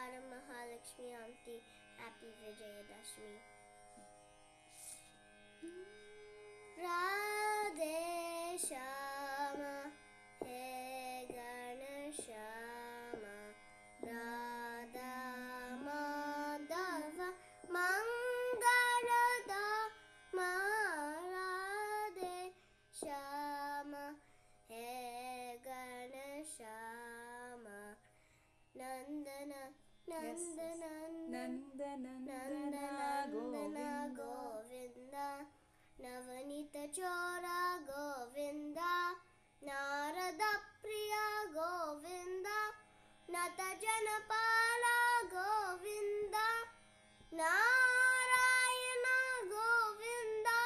Namaskaram Mahalakshmi Auntie. Happy Vijayadashmi. Radhe Shama He Ganeshama Radha Madhava Mangalada Radhe Shama He Ganeshama Nandana Nandana Nandana Govinda Navanita Chora Govinda Narada Priya Govinda Nata Janapala Govinda Narayana Govinda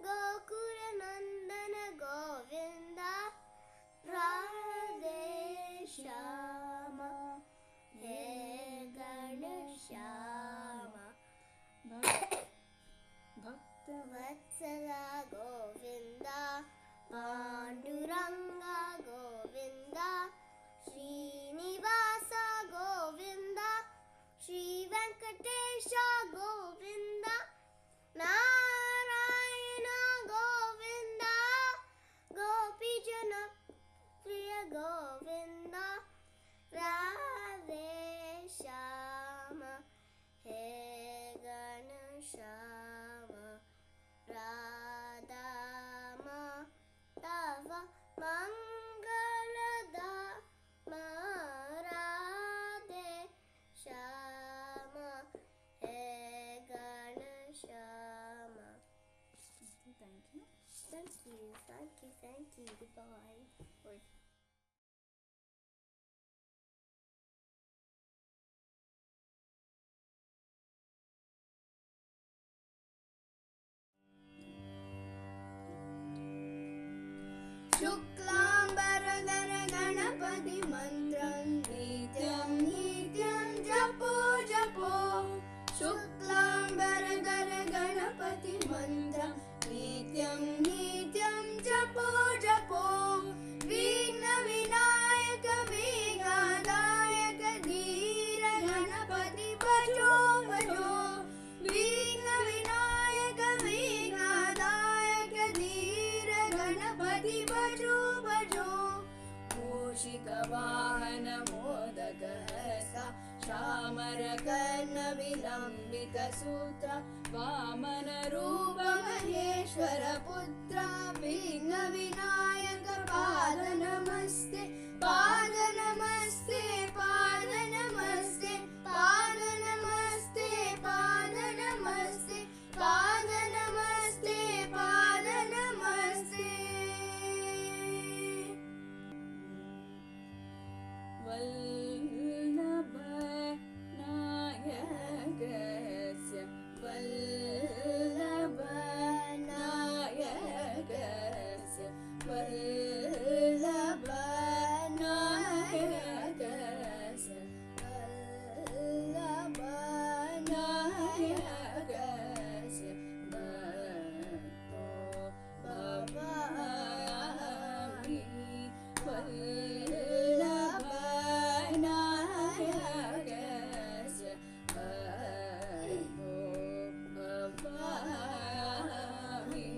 Gokura Nandana Govinda Radhe Shama He Ganeshama Vatsala Govinda Panduranga Govinda Srinivasa Govinda Shri Venkatesha Govinda Narayana Govinda Gopijana Priya Govinda Radhe Shama He Ganeshama Radha Madhava Mangalada Radhe Shama He Ganeshama. Thank you. Goodbye. शुक्लांबरधर Ganpati मंत्रं नित्यं नित्यं जपो जपो शुक्लांबरधर गणपति मंत्रं नित्यं नित्यं जपो जपो विघ्न विनायक विघ्नदायक धीर गणपति भजो भजो विघ्न विनायक विघ्नदायक धीर गणपति भजो भजो मूषिक वाहन मोदक हस्ता चामर कर्ण विलंबित सूत्र वामन रूप महेश्वर पुत्र विघ्न विनायक पाद नमस्ते पाद नमस्ते पाद नमस्ते पाद नमस्ते पाद नमस्ते पाद नमस्ते पाद नमस्ते वल्लभ नायकस्य वल्लभ नायकस्य वल्लभ नायकस्य वल्लभ नायकस्य भक्तो भवामि वल्लभ नायकस्य भक्तो भवामि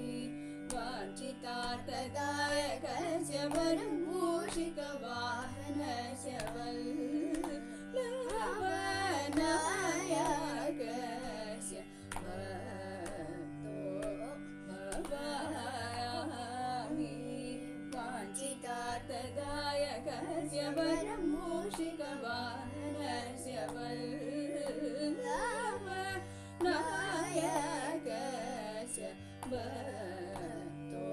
वाञ्छितार्थदायकस्य वरमूषिकवाहनस्य वल्लभ नायकस्य भक्तो भवामि वाञ्छितार्थदायकस्य वरमूषिकवाहनस्य वल्लभ नायकस्य भक्तो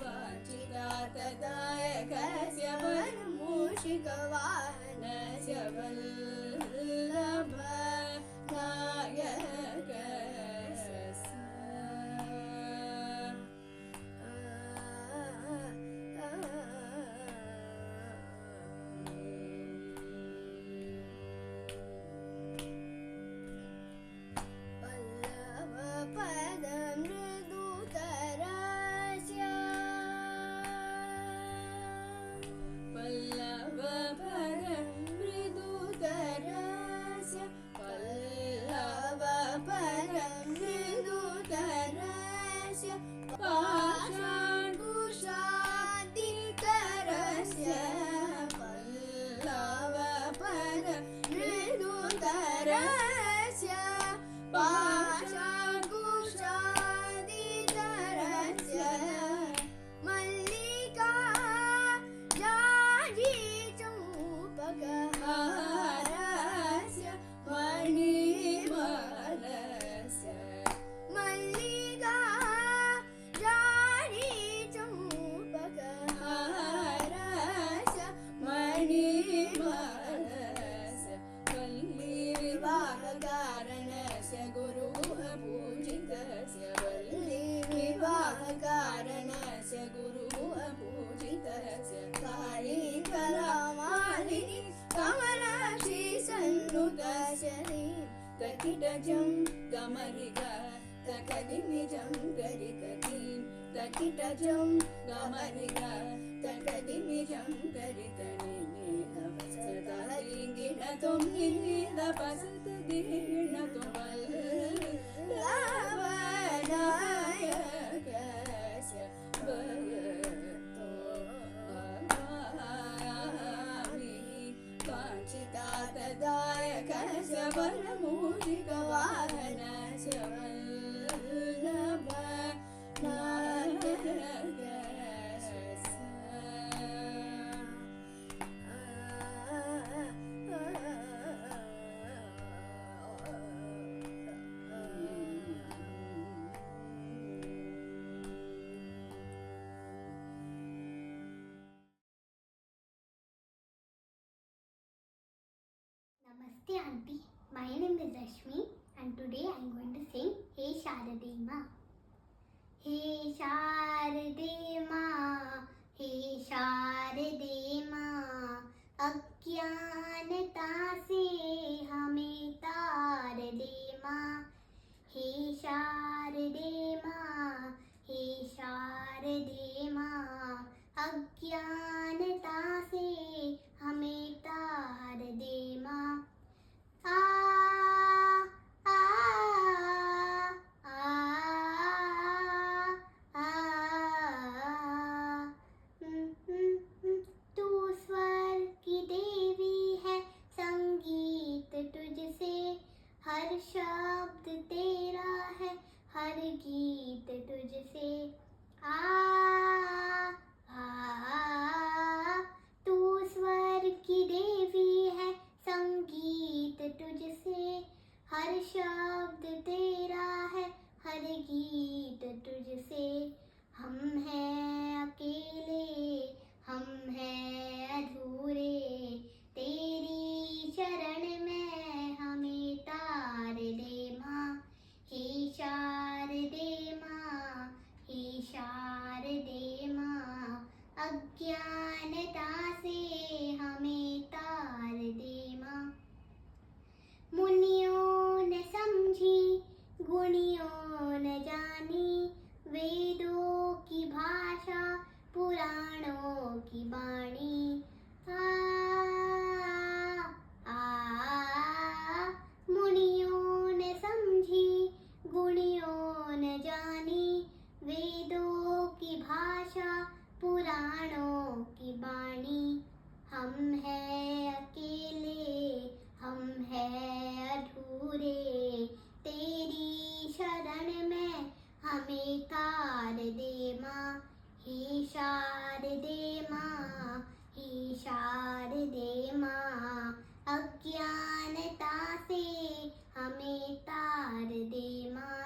वाञ्छितार्थदायकस्य वरमूषिकवाहनस्य वल्लभ वल्लभ पद कारणस्य गुरुः पूजितस्य कालीकलामालिनी कमलाक्षी सन्नुतस्य तकिटजं गमरिग तकदिमिजं गरिकटीं तकिटजं गमरिग तकदिमिजं गरिकटीं निन्निदपसतदिगिणतुं लवनायकस्य भगतो भवामि वाञ्छितार्थदायकस्य वरमूषिकवाहनस्य Namaste auntie, my name is Rashmi and today I am going to sing Hey Sharade Ma. Hey Sharade Ma, Hey Sharade Ma, अज्ञानता से हमें तार दे माँ. हे शारदे माँ, हे शारदे माँ, अज्ञानता से हमें तार दे माँ. आ आ आ आ तू स्वर की देवी है, संगीत तुझसे, हर शब्द तेरा है, हर गीत तुझसे. आ आ तू स्वर की देवी है, संगीत तुझसे, हर शब्द तेरा है, हर गीत तुझसे. हम हैं अकेले, हम हैं अधूरे, तेरी शरण में हमें तार दे माँ. हे शारदे माँ, हे शारदे माँ, अज्ञानता से हमें तार दे माँ. मुनियों ने समझी, गुणियों ने जानी, वेदों की भाषा, पुराणों की वाणी. आ आ मुनियों ने समझी, गुणियों ने जानी, वेदों की भाषा, पुराणों की वाणी. हम हैं अकेले, हम हैं अधूरे, तेरी शरण में हमें तार दे माँ. हे शारदे माँ, हे शारदे माँ, अज्ञानता से हमें तार दे माँ.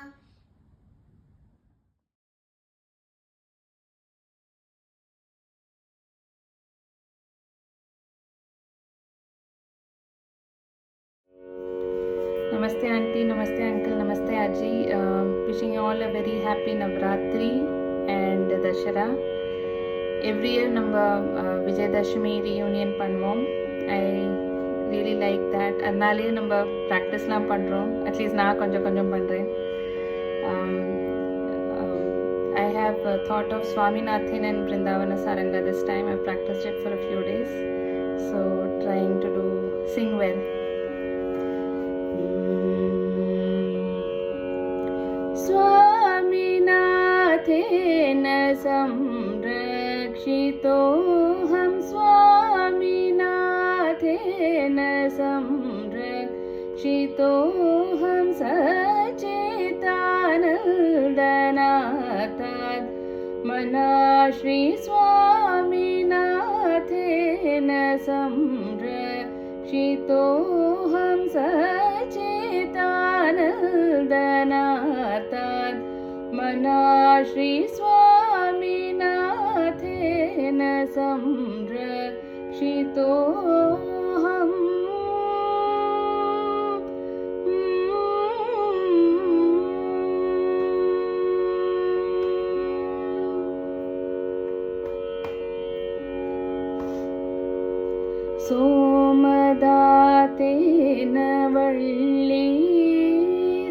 Namaste auntie, namaste uncle, namaste Aji. Wishing you all a very happy Navratri and Dashara. Every year நம்ம விஜயதசமி reunion பண்ணுவோம். I really like that. அதனாலேயே நம்ம ப்ராக்டிஸ்லாம் பண்ணுறோம். அட்லீஸ்ட் நான் கொஞ்சம் கொஞ்சம் பண்ணுறேன். I have thought of Swaminathan and Vrindavana Saranga this time. I've practiced it for a few days. So trying to sing well. स्वामीनाथेन संरक्षितोऽहं, स्वामीनाथेन संरक्षितोऽहं, सचेतानन्दनाथात् मना श्री स्वामीनाथेन संरक्षितोऽहं, सचेतानन्दनाथात् मना श्री स्वामीनाथेन संरक्षितोऽहम्. सोमदातेन वल्ली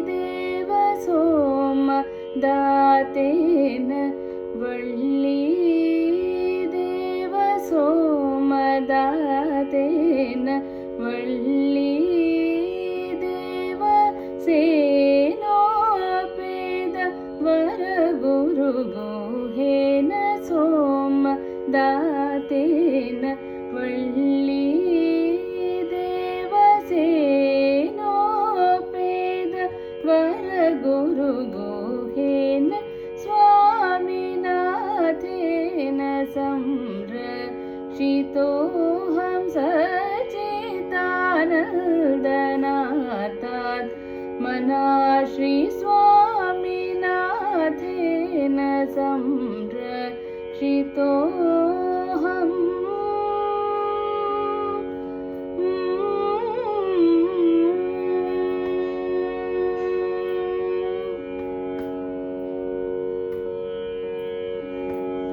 देव सोमदातेन वल्ली देव सोमदातेन वल्ली देव सेनोपेद वरगुरुगुहेन सोमदातेन वल्ली देव सेनोपेद वरगुरुगुहेन स्वामिनाथेन संरक्षितोऽहं सच्चिदानन्दनाथात् मना श्री स्वामिनाथेन संरक्षितोऽहम्।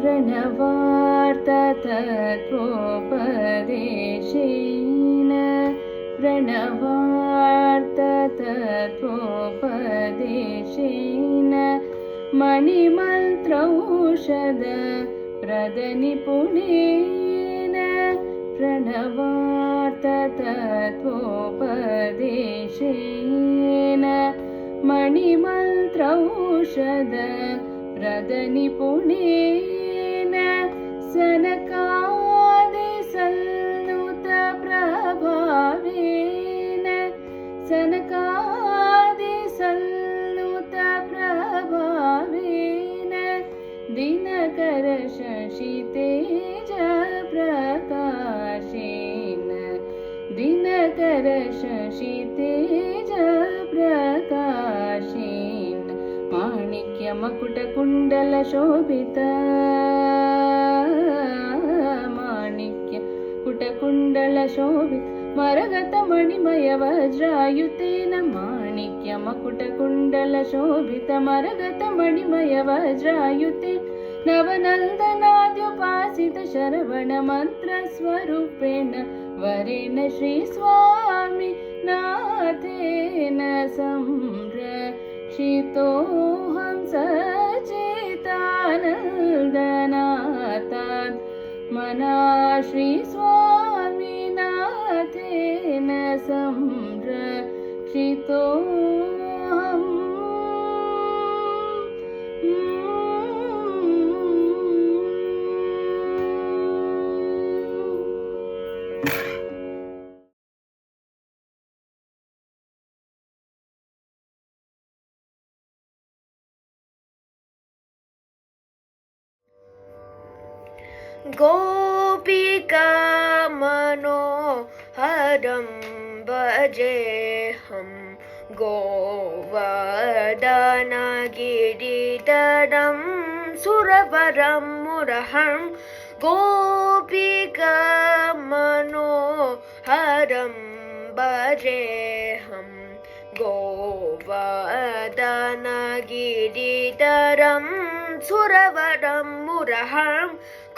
प्रणवार्ततत्त्वोपदेशेन प्रणवार्ततत्त्वोपदेशेन मणिमन्त्रौषध प्रदनिपुणेन प्रणवार्ततत्त्वोपदेशेन मणिमन्त्रौषध प्रदनिपुणेन सनकादिसल्लुतप्रभावेन सनकादिसल्लुतप्रभावेन दिनकरशशितेजप्रकाशेन दिनकरशशितेजप्रकाशेन माणिक्यमकुटकुण्डलशोभित माणिक्यकुटकुण्डलशोभित मरगतमणिमयवज्रायुतेन माणिक्यमकुटकुण्डलशोभित मरगतमणिमयवज्रायुतेन नवनन्दनाद्युपासित शरवणमन्त्रस्वरूपेण वरेण श्रीस्वामी नाथेन संरक्षितोऽहं सच्चिदानन्दनाथात् मना श्रीस्वामिनाथेन संरक्षितोऽहम्। गोपिका मनोहरं भजेऽहं गोवर्धनगिरिधरं सुरवरं मुरहं गोपिका मनोहरं भजेऽहं गोवर्धनगिरिधरं सुरवरं मुरहं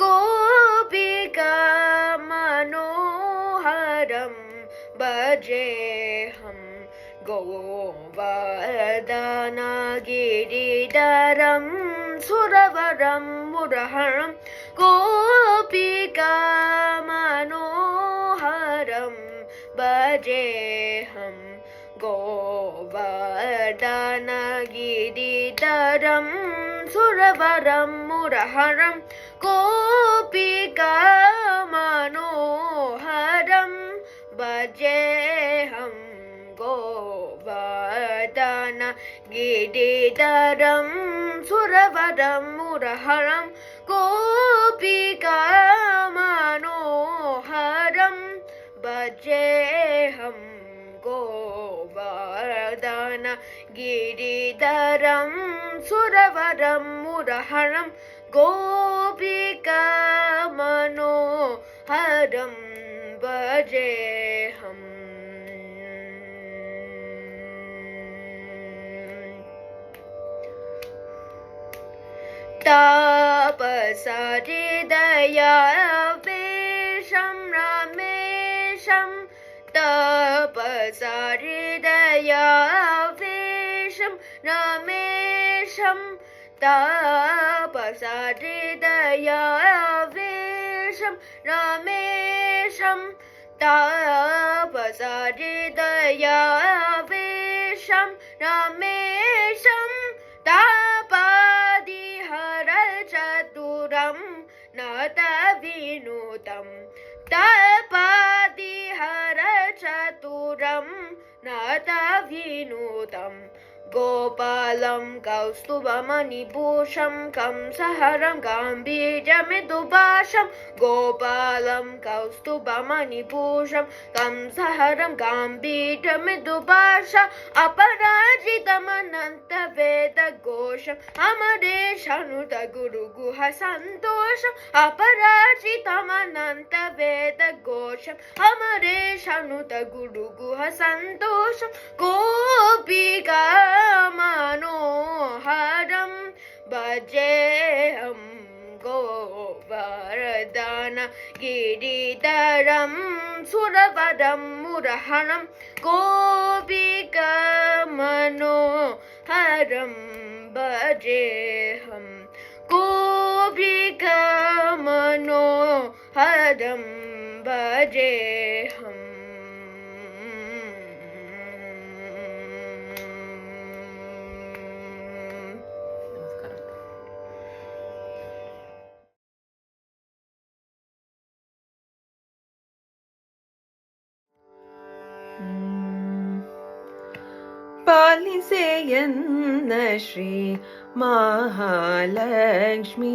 गोपिका मनोहरं भजेऽहं गोवर्धनगिरिधरं सुरवरं मुरहं गोपिका मनोहरं भजेऽहं गोवर्धनगिरिधरं सुरवरं मुरहं गोपिका मनोहरं भजेऽहं गोवर्धनगिरिधरं सुरवरं मुरहं गोपिका मनोहरं भजेऽहं गोवर्धनगिरिधरं सुरवरं मुरहं गोपिका मनोहरं भजेऽहम्। तापसहृदया वेशं रमेण तापसहृदयावेशं रमेशं तापसहृदयावेशं रमेशं तापसहृदयावेशं रमेशं तापादिहरचतुरं नतविनुतं तापादिहरचतुरं नतविनुतं गोपालं कौस्तुभमणिभूषं कंसहरं गाम्भीर्यमृदुभाषं गोपालं कौस्तुभमणिभूषं कंसहरं गाम्भीर्यमृदुभाषा अपराजितमनन्तवेदघोषम् अमरेशनुतगुरुगुहसन्तोषम् अपराजितमनन्तवेदघोषम् अमरेशनुतगुरुगुहसन्तोषं गोपिका मनोहरं भजेऽहं गोवर्धन गिरिधरं सुरवरं मुरहरं गोपिका मनोहरं भजेऽहं गोपिका मनोहरं भजेऽहम् ಪಾಲಿಸೆಯನ್ನ ಶ್ರೀ ಮಹಾಲಕ್ಷ್ಮೀ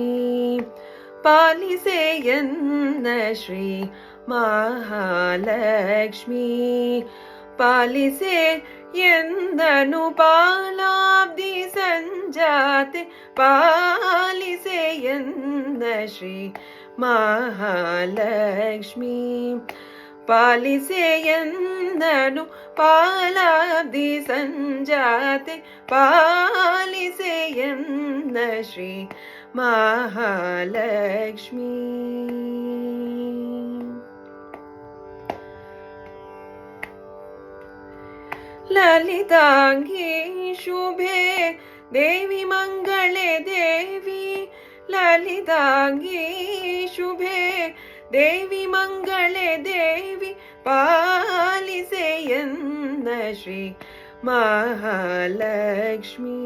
ಪಾಲಿಸೆಯನ್ನ ಶ್ರೀ ಮಹಾಲಕ್ಷ್ಮೀ ಪಾಲಿಸೆ ಎಂದನು ಪಾಲಾಬ್ಧಿ ಸಂಜಾತೆ ಪಾಲಿಸೆಯನ್ನ ಶ್ರೀ ಮಹಾಲಕ್ಷ್ಮೀ ಪಾಲಿಸೆಯಂದನು ಪಾಲಾಬ್ಧಿ ಸಂಜಾತೆ ಪಾಲಿಸೆಯಂದ ಶ್ರೀ ಮಹಾಲಕ್ಷ್ಮೀ ಲಲಿತಾಂಗಿ ಶುಭೆ ದೇವಿ ಮಂಗಳೇ ದೇವಿ ಲಲಿತಾಂಗಿ ಶುಭೆ ದೇವಿ ಮಂಗಳೇ ದೇವಿ ಪಾಲಿಸೆಯನ್ನ ಶ್ರೀ ಮಹಾಲಕ್ಷ್ಮೀ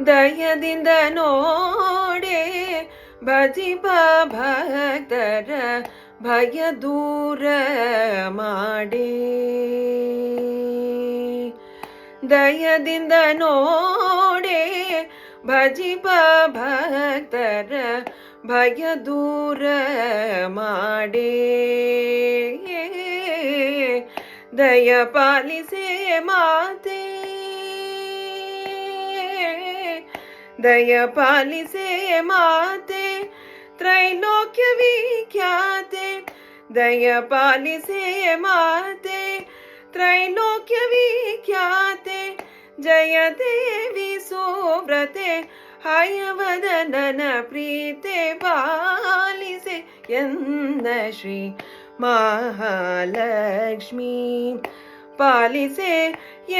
ದಯದಿಂದ ನೋಡೆ ಭಜಿಪ ಭಕ್ತರ ಭಯ ದೂರ ಮಾಡೇ ದಯದಿಂದ ನೋಡೆ ಭಜಿಪ ಭಕ್ತರ ಭಯ ದೂರ ಮಾಡೇ ದಯ ಪಾಲಿಸೆ ಮಾತೆ ದಯ ಪಾಲಿಸೆ ಮಾತೆ ತ್ರೈಲೋಕ್ಯ ವಿಖ್ಯಾತೆ ದಯ ಪಾಲಿಸೆ ಮಾತೆ ತ್ರೈಲೋಕ್ಯ ವಿಖ್ಯಾತೆ ಜಯ ದೇವಿ ಸುವ್ರತೆ ಹಯವದನನ ಪ್ರೀತೆ ಪಾಲಿಸೆ ಎಂದ ಶ್ರೀ ಮಹಾಲಕ್ಷ್ಮೀ ಪಾಲಿಸೆ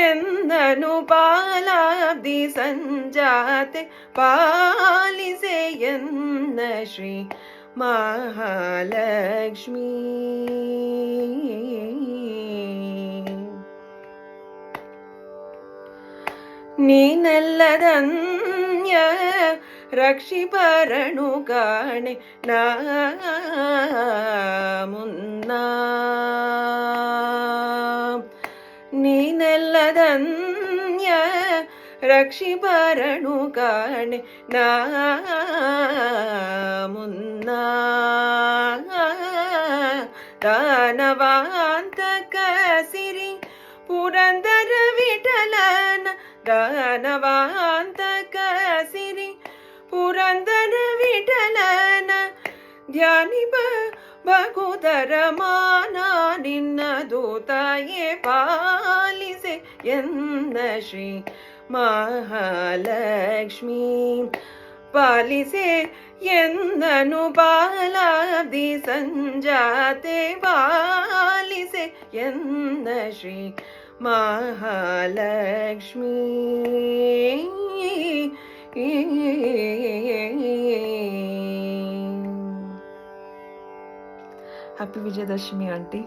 ಎಂದನು ಪಾಲಾಬ್ಧಿ ಸಂಜಾತೆ ಪಾಲಿಸೆ ಎಂದ ಶ್ರೀ ಮಹಾಲಕ್ಷ್ಮೀ ನೀನೆಲ್ಲದನ್ಯ ರಕ್ಷಿಪರಣು ಕಾಣೆ ನಾ ಮುನ್ನ ನೀನೆಲ್ಲದನ್ಯ ರಕ್ಷಿಪರಣು ಕಾಣೆ ನಾ ಮುನ್ನ ದಾನವಾಂತಕ ಸಿರಿ ಪುರಂದರ ವಿಠಲನ ದಾನವಾಂತಕ ಸಿರಿ ಪುರಂದರ ವಿಠಲನ ಧ್ಯಾನಿಪ ಭಕುತರ ಮಾನ ನಿನ್ನ ದೂತಾಯೇ ಪಾಲಿಸೆ ಎಂದ ಶ್ರೀ ಮಹಾಲಕ್ಷ್ಮೀ ಪಾಲಿಸೆ ಎಂದನು ಬಾಲಾದಿ ಸಂಜಾತೆ ಪಾಲಿಸೆ ಎಂದ Shri Mahalakshmi. Happy Vijayadashami aunty.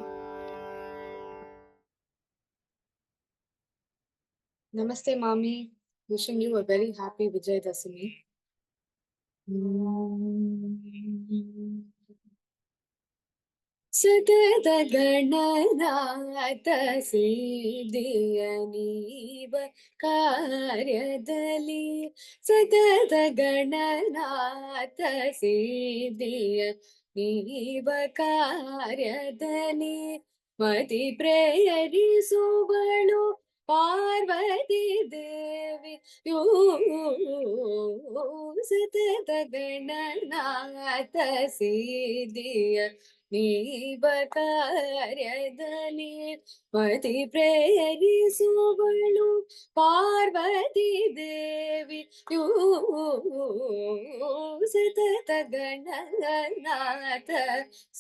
Namaste, Mami. Wishing you a very happy Vijayadashami. ಸತತ ಗಣನಾಥ ಸಿದ್ಧಿಯ ನೀವ ಕಾರ್ಯದಲ್ಲಿ, ಸತತ ಗಣನಾಥ ಸಿದ್ಧಿಯ ನೀವ ಕಾರ್ಯದಲ್ಲಿ, ಮತಿ ಪ್ರೇಯರಿಸುವಳು ಪಾರ್ವತಿ ದೇವಿ ಯೋ. ಸತತ ಗಣನಾಥ ಸಿದ್ಧಿಯ ನೀವ ಕಾರ್ಯದಲ್ಲಿ, ಮತಿ ಪ್ರೇಯರಿಸುವಳು ಪಾರ್ವತಿ ದೇವಿ ಯೋ. ಸತತ ಗಣನಾಥ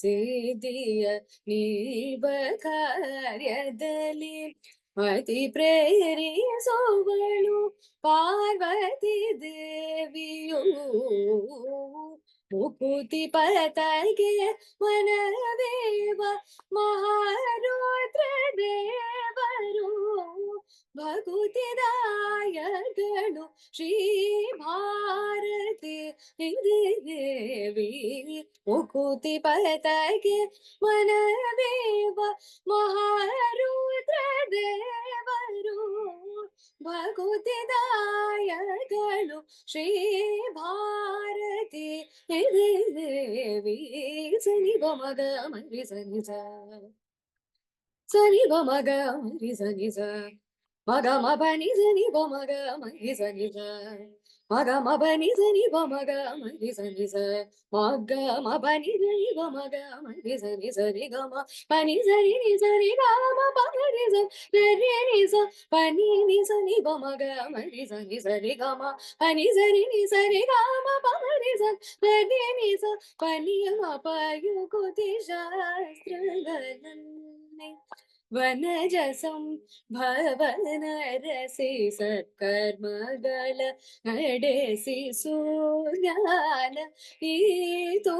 ಸಿದ್ಧಿಯ ನೀವ ಕಾರ್ಯದಲ್ಲಿ, ಮತಿ ಪ್ರೇರಿಸುವಳು ಪಾರ್ವತಿ ದೇವಿಯು. ಮುಕುತಿ ಪತಗೆ ಮನವೇವ ಮಹಾರುದ್ರ ದೇವರು, ಭಕುತಿದಾಯಗಳು ಶ್ರೀ ಭಾರತಿ ದೇವಿ. ಮುಕುತಿ ಪತಗೆ ಮನವೇವ ಮಹಾರುದ್ರ ದೇವರು, ಭಕುತಿದಾಯಗಳು ಶ್ರೀ ಭಾರತಿ ದೇವಿ. ಸನಿ ಗಮಗ ಮರಿ ಸನಿ ಸ, ಸನಿ ಗಮಗ ಮರಿ ಸನಿ ಸ, ಮಗ ಮಬನಿ ಸನಿ ಗಮಗ ಮರಿ ಸನಿ ಸ, ಮಗ ಮಬನಿ ಸನಿ ಗಮಗ ಮರಿ ಸನಿ ಸ, ಮಗ ಮಬನಿ ಸನಿ ಗಮಗ ಮರಿ ಸನಿ ಸರಿ ಗಮ ಪನಿ ಸರಿ ನಿ ಸರಿ ಗಮ ಪರಿ ಸರಿ ನಿ ಸ ಪನಿ ನಿ ಸನಿ ಗಮಗ ಮರಿ ಸನಿ ಸರಿ ಗಮ ಪನಿ ಸರಿ ನಿ ಸರಿ ಗಮ ಪರಿ ಸರಿ ನಿ ಸ ಪನಿ ಮ ಪಯು ಕುತಿ ಶಾಸ್ತ್ರಗಳನ್ನೇ ವನಜ ಸಂಭವನ ರಸಿ ಸತ್ಕರ್ಮಗಳ ನಡೆಸಿ ಸೂರ್ಯಾನ ಈತೋ.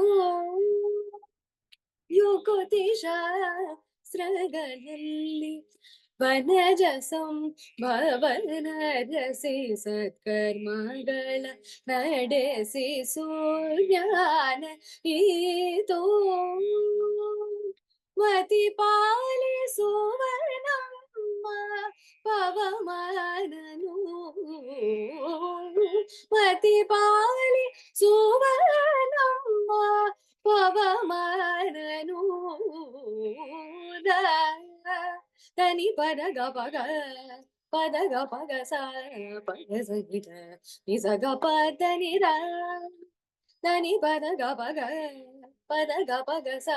ಯುಕುತಿ ಶಾಸ್ತ್ರಗಳಲ್ಲಿ ವನಜ ಸಂಭವನ ರಸಿ ಸತ್ಕರ್ಮಗಳ ನಡೆಸಿ ಸೂರ್ಯಾನ ಈತೋ. ಮತಿ ಪಾಲಿಸುವ ನಮ್ಮ ಪವಮಾನನು, ಮತಿ ಪಾಲಿಸುವ ನಮ್ಮ ಪವಮಾನನು. ತನಿ ಪದಗ ಪಗ ಪದಗ ಪಗ ಸ ಪಗ ಸಗಿದ ನಿಸಗ ಪದನಿ ರ, ತನಿ ಪದಗ ಪಗ ಪದಗ ಪಗ ಸ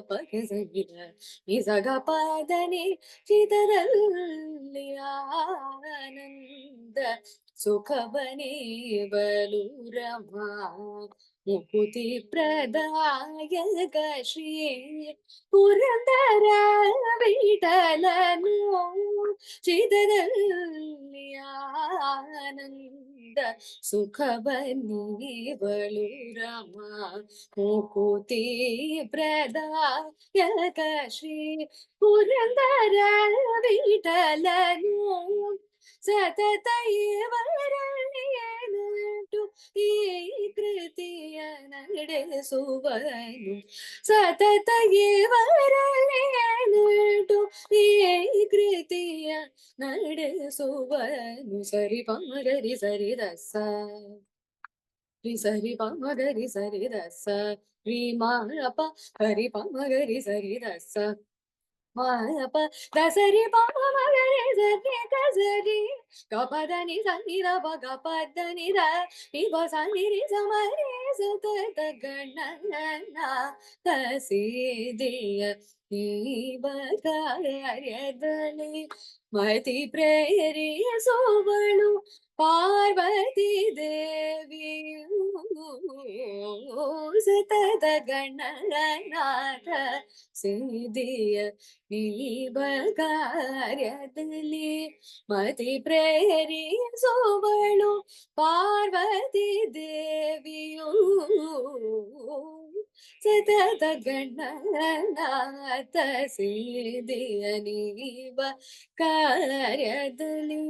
ಪಗ ಸಗಿದ ನಿಸಗ ಪದನಿ ಚಿತರಲ್ಲಿ ಆನಂದ ಸುಖವನೇ ಬಲುರಮ. ಮುಕುತಿ ಪ್ರದಾಯಕ ಶ್ರೀ ಪುರಂದರ ವಿಠಲನು, ಚಿತದಲ್ಲಿ ಆನಂದ ಸುಖವನ್ನಿ ಬಲುರಮ. ಮುಕುತಿ ಪ್ರದಾಯಕ ಶ್ರೀ ಪುರಂದರ ವಿಠಲನು, ಸತತ ಇವರಲ್ಲಿಯೇನಟು ಈ ಕೃತಿಯ ನಡೆಸುವನು, ಸತತ ಇವರಲ್ಲಿಯೇನಟು ಈ ಕೃತಿಯ ನಡೆಸುವನು. ಸರಿ ಪಮಗರಿ ಸರಿ ದಸ, ರಿ ಸರಿ ಪಮಗರಿ ಸರಿ ದಸ, ರಿ ಮಾಪ ಹರಿ ಪಮಗರಿ ಸರಿ ದಸ, ಮಾಪ ದಸರಿ ಪಮಗರಿ ಸರಿ ದಸರಿ ಗಪದನಿ ಸನಿ ರವ ಗಪದನಿ ರ ನಿಭ ಸನಿ ರಿ ಸಮರಿ ಸತತ ಗಣನ ತಸಿದಿಯ ನೀವ ಕಾರ್ಯದಲ್ಲಿ ಮತಿ ಪ್ರೇರಿಸುವಳು ಪಾರ್ವತಿ ದೇವಿಯು ಸತತ ಗಣನಾಥ ಸಿದ್ಧಿಯ ನೀವ ಕಾರ್ಯದಲ್ಲಿ ಮತಿ ಪ್ರೇರಿಸುವಳು ಪಾರ್ವತಿ ದೇವಿಯು ಸತತ ಗಣನಾಥ ಸಿದ್ಧಿಯ ನೀವ ಕಾರ್ಯದಲ್ಲಿ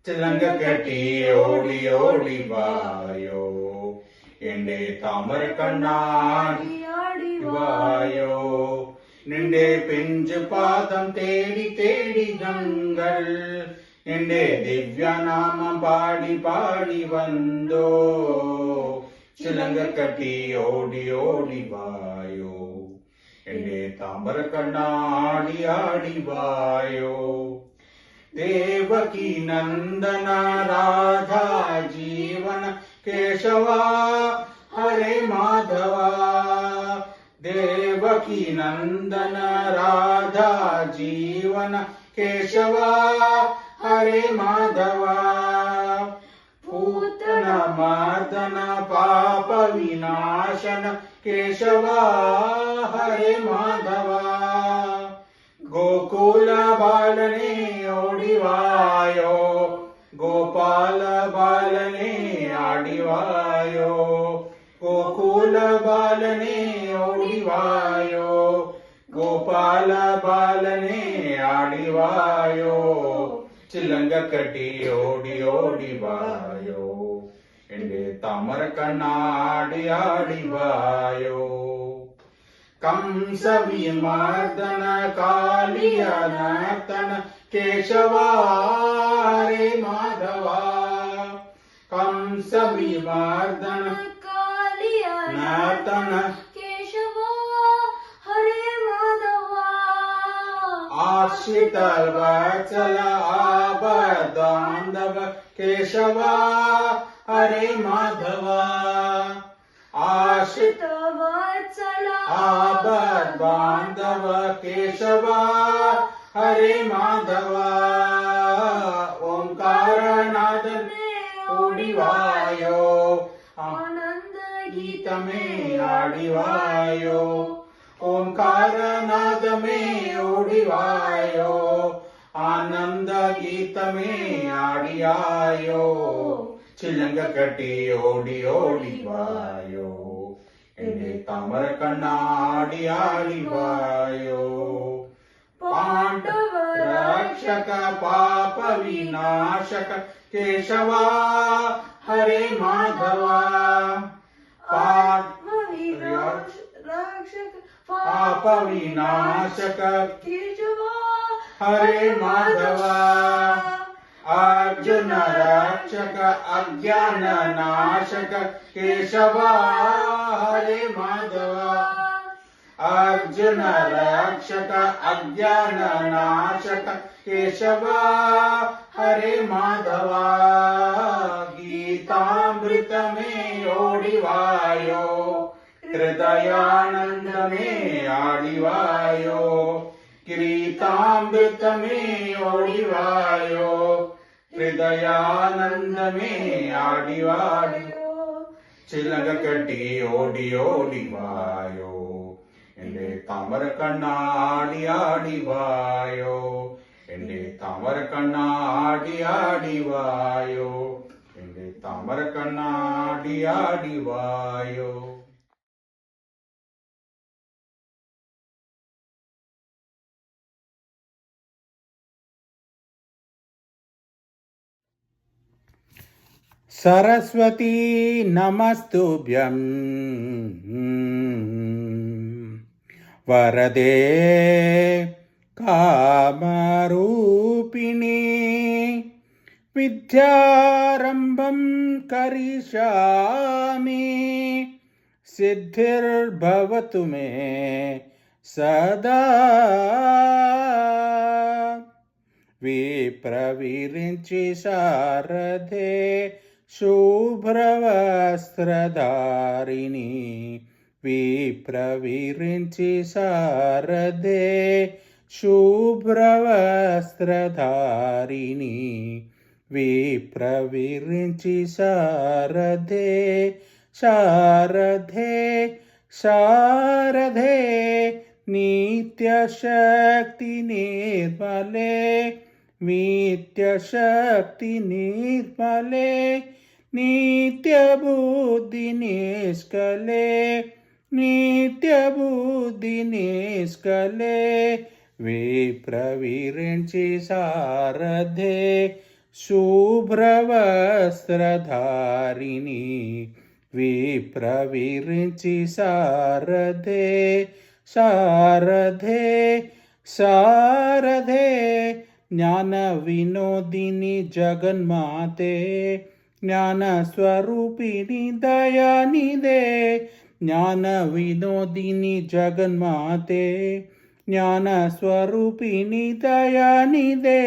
ചിലങ്ക കെട്ടി ഓടി ഓടി വായോ എന്റെ താമര കണ്ണാടി വായോ നിന്റെ പിഞ്ചു പാദം തേടി തേടി ഞങ്ങൾ എന്റെ ദിവ്യനാമം പാടി പാടി വന്നോ ചിലങ്ക കെട്ടി ഓടി ഓടി വായോ എന്റെ താമര കണ്ണാടി ആടി വായോ देवकी नंदन राधा जीवन केशवा हरे माधवा देवकी नंदन राधा जीवन केशवा हरे माधवा पूतन मर्दन पाप विनाशन केशवा हरे माधवा गोकुल बालने ओडिवायो गोपाल बालने आडिवायो गोकुल बालने ओडिवायो गोपाल बालने आडिवायो चिलंग कटी ओडी ओडिवायो एंडे तामर कन्नाडी आडिवायो कंस विमर्दन कालिय नर्तन केशवा हरे माधवा कंस विमर्दन कालिय नर्तन केशवा हरे माधवा आश्रित वत्सल आबदान्धव केशवा हरे माधवा आश्रित वत्सल आबद बांधव केशवा हरे माधवा ओंकार नाद ओडिवायो आनंद गीत में आडिवायो ओंकार नाद में ओडिवायो आनंद गीत में आडियायो चिलंग कटी ओडी ओडिवायो एंडे तामर कन्नाडी आडिवायो पांडव रक्षक पाप विनाशक केशवा हरे माधवा रक्षक पाप विनाशक केशवा हरे माधवा अर्जुन रक्षक अज्ञान नाशक केशवा हरे माधवा अर्जुन रक्षक अज्ञान नाशक केशवा हरे माधवा गीतामृत में ओडिवायो हृदयानंद में आडिवायो किरीतामृत में ओडिवायो हृदयानंद में आडिवायो चिलंग कटी ओडी ओडिवायो एंडे तामर कन्नाडी आडिवायो एंडे तामर कन्नाडी आडिवायो एंडे तामर कन्नाडी आडिवायो सरस्वती नमस्तुभ्यं वरदे कामरूपिणी विद्यारम्भं करिष्यामि सिद्धिर्भवतु मे सदा विप्रविरिञ्चि शारदे शुभ्रवस्त्रधारिणी विप्रविरिञ्चि शारदे शुभ्रवस्त्रधारिणी विप्रविरिञ्चि शारदे शारदे शारदे नित्यशक्ति निर्मले नित्यशक्ति निर्मले नित्यबुद्धि निष्कले नित्यबुद्धि निष्कले विप्रविरिञ्चि शारदे शुभ्रवस्त्रधारिणी विप्रविरिञ्चि शारदे शारदे शारदे ज्ञानविनोदिनी जगन्माते ज्ञानस्वरूपिणी दयानिधे ज्ञानविनोदिनी जगन्माते ज्ञानस्वरूपिणी दयानिधे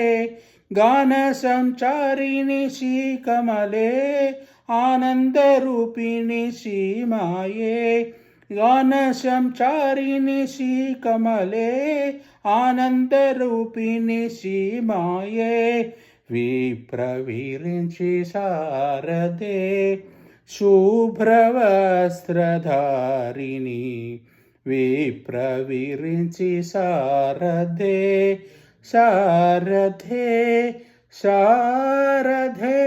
गानसञ्चारिणि श्रीकमले आनन्दरूपिणि श्रीमाये गानसञ्चारिणि श्रीकमले आनन्दरूपिणि श्रीमाये विप्रविरिञ्चि शारदे शुभ्रवस्त्रधारिणी विप्रविरिञ्चि शारदे शारदे शारदे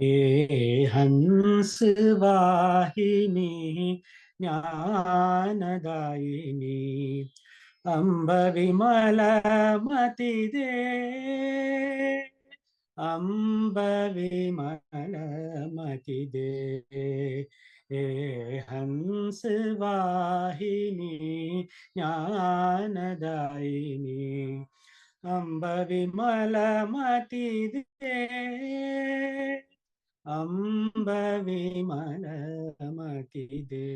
हे हंस वाहिनी ज्ञानदायिनी अम्ब विमलमति दे अम्ब विमलमति दे हे हंस वाहिनी ज्ञानदायिनी अम्ब विमलमति दे अम्ब विमलमति दे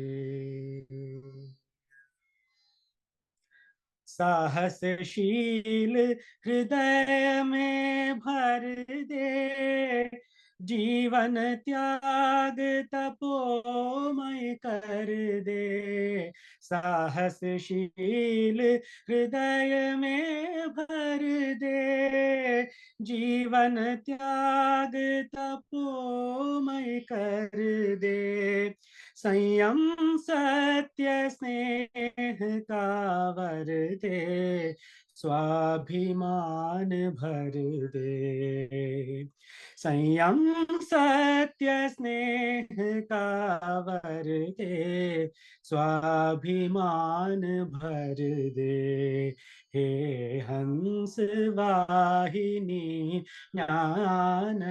साहसशील हृदय में भर दे जीवन त्याग तपोमय कर दे साहसशील हृदय में भर दे जीवन त्याग तपोमय कर दे संयम सत्य स्नेह का वर दे स्वाभिमान भर दे संयम सत्य स्नेह का वर दे स्वाभिमान भर दे हे हंस वाहिनी ज्ञानदायिनी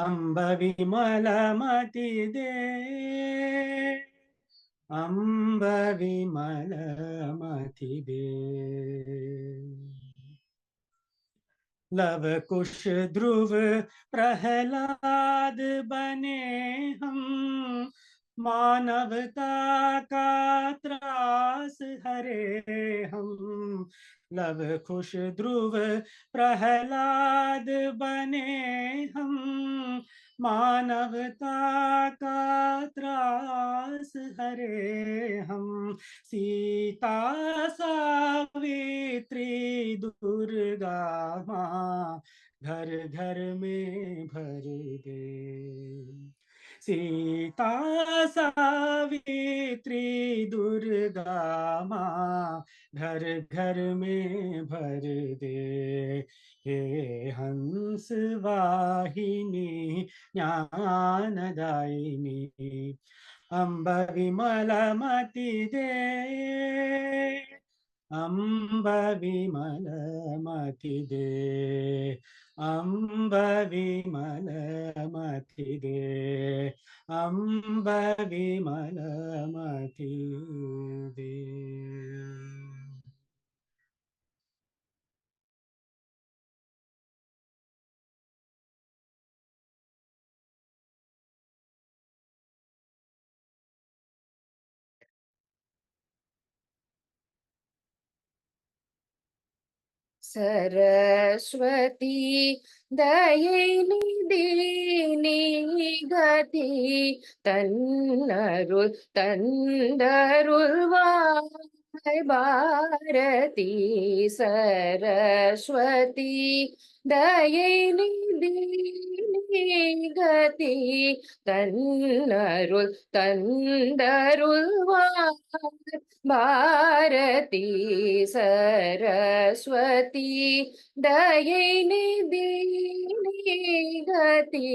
अम्ब विमलमति दे अम्ब विमलमति दे लव कुश ध्रुव प्रहलाद बने हम मानवता का त्रास हरे हम लव कुश ध्रुव प्रहलाद बने हम मानवता का त्रास हरे हम सीता सावित्री दुर्गा माँ घर घर में भर दे सीता सावित्री दुर्गा माँ घर घर में भर दे हे हंस वाहिनी ज्ञानदायिनी ಅಂಬ ವಿಮಲಮತಿದೆ ಅಂಬ ವಿಮಲಮತಿದೆ ಅಂಬ ವಿಮಲಮತಿದೆ ಅಂಬ ವಿಮಲಮತಿದೆ. सरस्वती दये निधि गति तन्नरुल तंदरुल्वाय भारती सरस्वती दये निधि गति तन्नरुल तंदरुल्वाय भारती सरस्वती दये निधि गति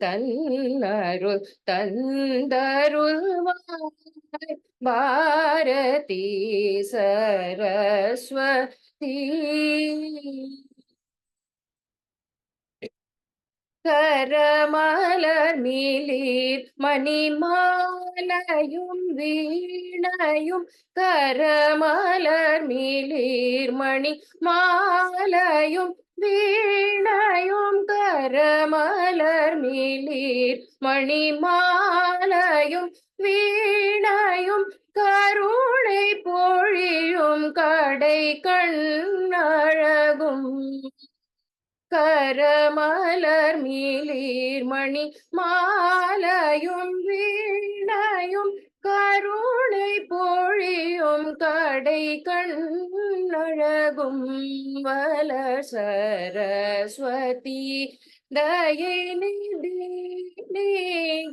तन्नरुल तंदरुल्वाय भारती सरस्वती கரமலர் மிளிர் மணிமாலையும் வீணையும் கரமலர் மிளிர் மணி மாலையும் வீணையும் கரமலர் மிளிர் மணி மாலையும் வீணையும் கருணை பொழியும் கடை கண்ணழகும் கரமலர் மிளிர் மணி மாலையும் வீணையும் கருணை பொழியும் கடை கண்ணழகும் வளர் சரஸ்வதி தயை நிதி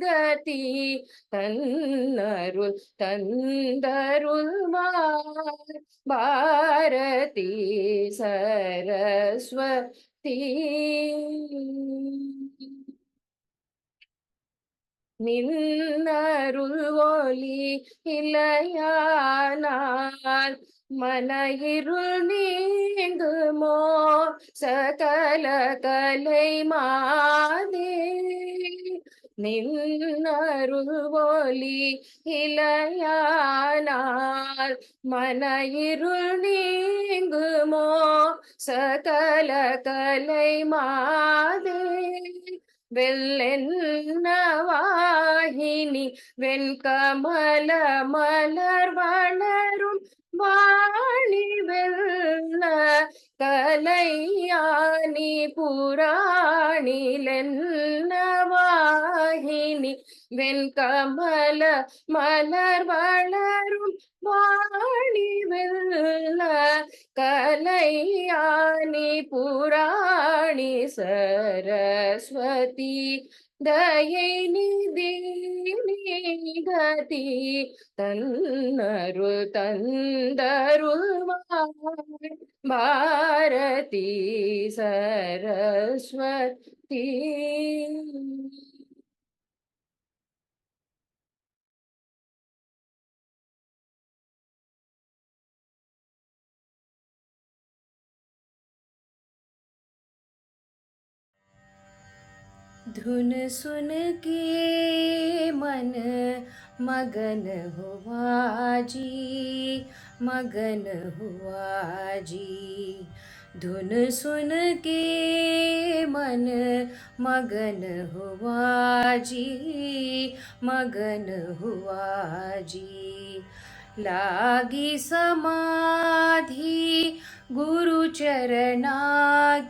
கதி தன்னருள் தந்தருள்வார் பாரதி சரஸ்வதி நின்னருள் ஒளி இலையானால் மன இருள் நீங்குமோ சகல கலை மாதே நின்னருள் ஒளி இலையானால் மன இருள் நீங்குமோ சகல கலை மாதே வெள்ளென்ன வாகினி வெண்கமல மலர் வளரும் வாணி வெள்ள கலையானி புராணிலென்ன வாகினி வெண்கமல மலர் வளரும் வாணி வெள்ள கலையானி புராணி சரஸ்வதி தயை நிதி கதி தன்னருள் தந்தருள்வாய் பாரதி சரஸ்வதி. धुन सुन के मन मगन हुआ जी मगन हुआ जी धुन सुन के मन मगन हुआ जी मगन हुआ जी लागी समाधि गुरु चरणा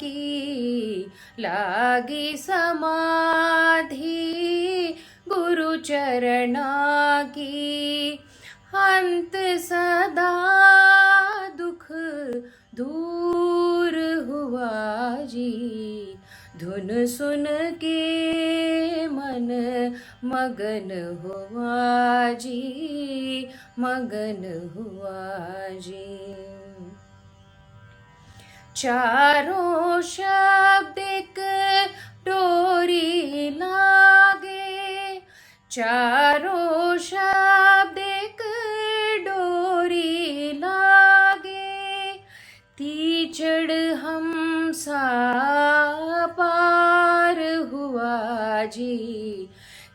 की लागी समाधि गुरु चरणा की अंत सदा दुख दूर हुआ जी धुन सुन के मन मगन हुआ जी मगन हुआ जी चारों शब्द एक डोरी लागे चारों जी,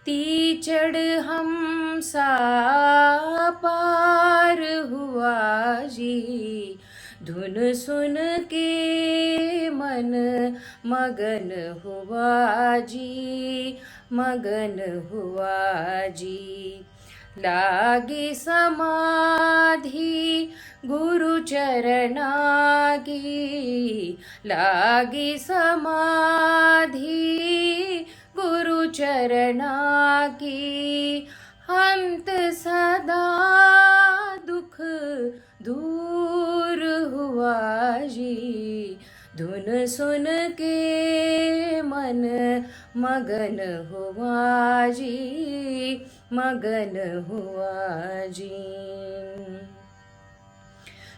तीचड़ हमसा पार हुआ जी, धुन सुन के मन मगन हुआ जी, मगन हुआ जी। लागी समाधि गुरु चरणा की, लागी समाधि गुरु चरणा की, अंत सदा दुख दूर हुआ जी, धुन सुन के मन मगन हुआ जी, मगन हुआ जी।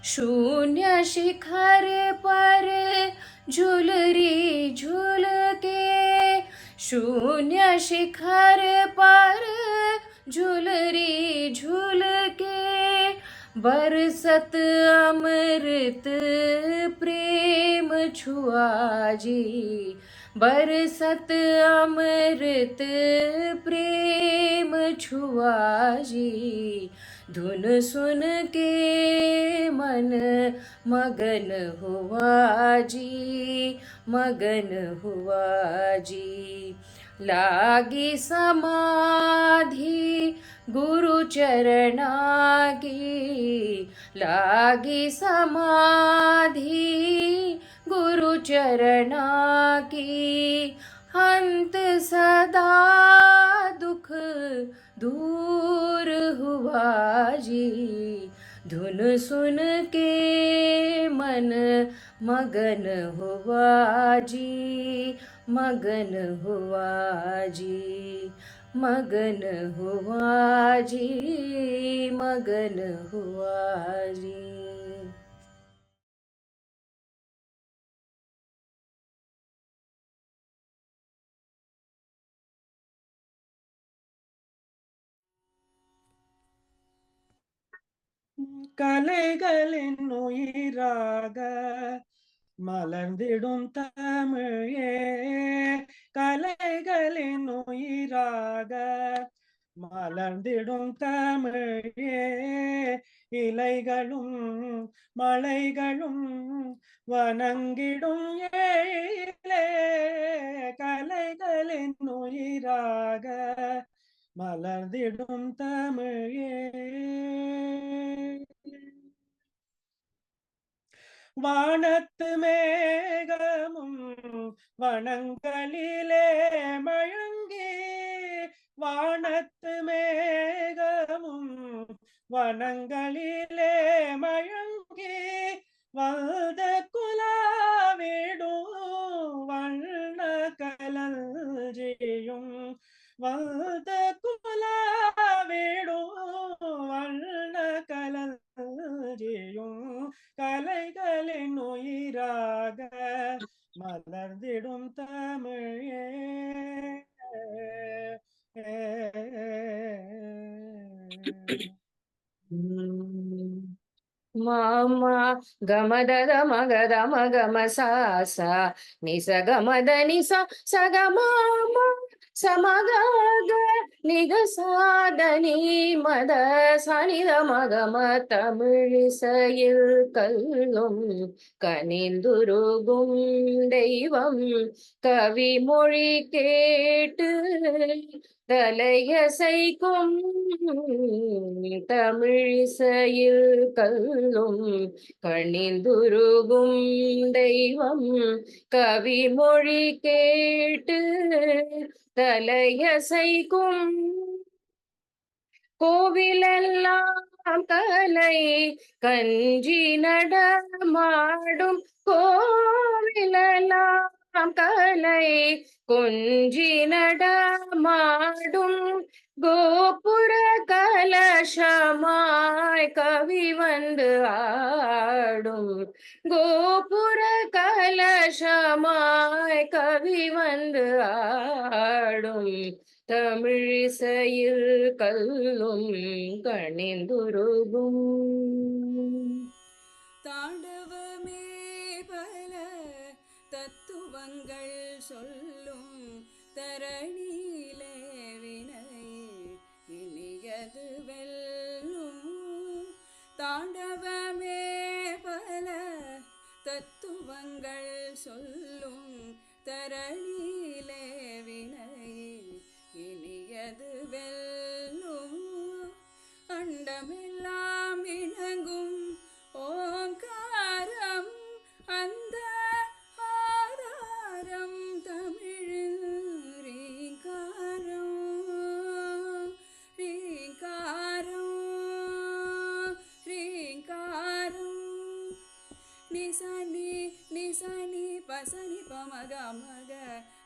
शून्य शिखर पर झुलरी झूल के, शून्य शिखर पर झुलरी झूल के, बरसत अमृत प्रेम छुआ जी, बरसत अमृत प्रेम छुआ जी, धुन सुन के मन मगन हुआ जी, मगन हुआ जी। लागी समाधि गुरु चरणा की, लागी समाधि गुरु चरणा की, अंत सदा दुख दूर हुआ जी, धुन सुन के मन मगन हुआ जी, मगन हुआ जी, मगन हुआ जी, मगन हुआ जी। கலைகளின் உயிராக மலர்ந்திடும் தமிழே, கலைகளின் உயிராக மலர்ந்திடும் தமிழே, இலைகளும் மலைகளும் வணங்கிடும் ஏழிலே, கலைகளின் உயிராக மலர்ந்திடும் தமிழே. வானத்து மேகமும் வனங்களிலே மழங்கி, வானத்து மேகமும் வனங்களிலே மழங்கி, வந்த குலாவிடும் வண்ண கலஞ்சியும், வந்த குலாவிடும் வண்ண கலஞ்சியும், கலைகளின் உயிராக மலர்ந்திடும் தமிழே. மாமா கமதத மகத மகம சாசா நிச கமத நிச சகமாமா சமகக நிக சாதனி மத சனித மகம தமிழிசையில் கல்லும் கனிந்துருகும் தெய்வம் கவி மொழி கேட்டு தலையசைக்கும் தமிழிசையில் கல்லும் கணிந்துருகும் தெய்வம் கவி மொழி கேட்டு தலையசைக்கும் கோவிலெல்லாம் கலை கஞ்சி நடமாடும், கோவிலெல்லாம் கலை கொஞ்சி நடமாடும், கோபுர கலசமாய் கவி வந்து ஆடும், கோபுர கலசமாய் கவி வந்து ஆடும், தமிழிசையில் கல்லும் கணிந்துருகும். தாண்டவமே பல தத்துவங்கள் சொல்லும் தரணி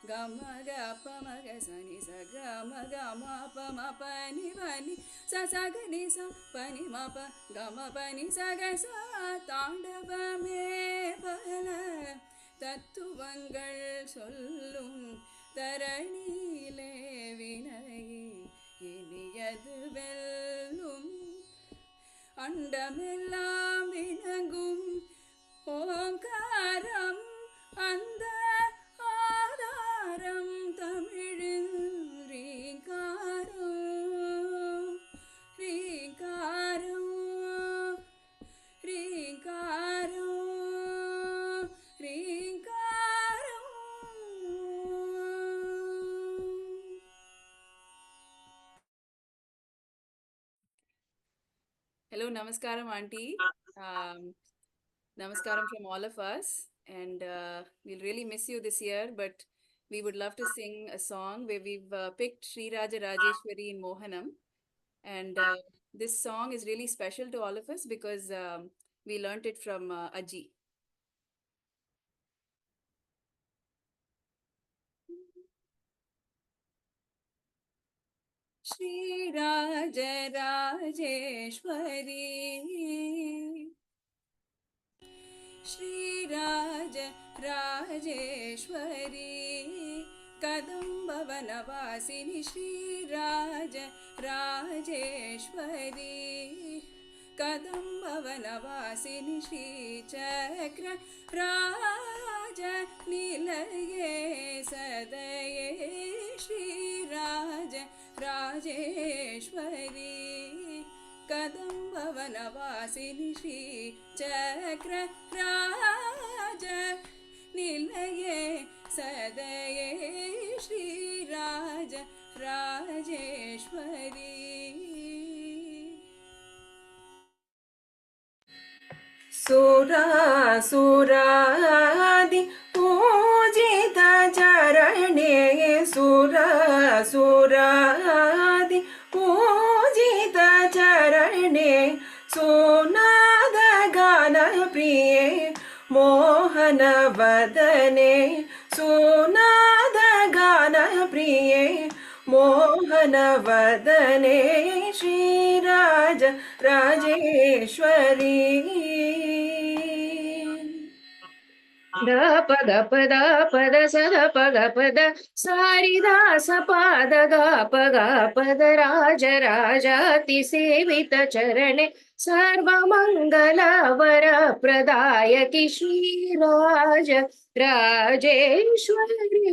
గమ గప మగ సని స గమ గమ ప మ పని పని స స గని స పని మ ప గమ పని స గ స தாண்டவமே பல தத்துவங்கள் சொல்லும் தரணியிலே வினை இனியது வெல்லும் அண்டமெல்லாம் வினங்கும் ஓங்காரம் அந்த ஆதாரம் தமிழில் ரீங்காரம் ரீங்காரம் ரீங்காரம் ரீங்காரம். Hello, Namaskaram, Auntie. Namaskaram from all of us. And we'll really miss you this year, but we would love to sing a song where we've picked Sri Raja Rajeshwari in Mohanam. And this song is really special to all of us because we learnt it from Aji. Sri Raja Rajeshwari Shri Raja Rajeshwari Kadamba Vanavasini Shri Raja Rajeshwari Kadamba Vanavasini Shri Chakra Raja Nilaye Sadaye Shri Raja Rajeshwari Kadamba Vanavasini Shri Chakra Raja Nilaye Sadaye Shri Raja Rajeshwari. सुरासुरादि पूजित चरणे सुरासुरादि पूजित चरणे सुनाद गान प्रिये मोहन वदने सुनाद गान प्रिये मोहन वदने श्रीराज राजेश्वरी ದ ಪದ ಪದ ಪದ ಸದ ಪದ ಪದ ಸಾರಿದಾ ಸಪಾದ ಗ ಪಗ ಪದ ರಾಜ ರಾಜಾತಿ ಸೇವಿತ ಚರಣೆ ಸರ್ವ ಮಂಗಲ ವರ ಪ್ರದಾಯಕಿ Sriraja Rajeshwari.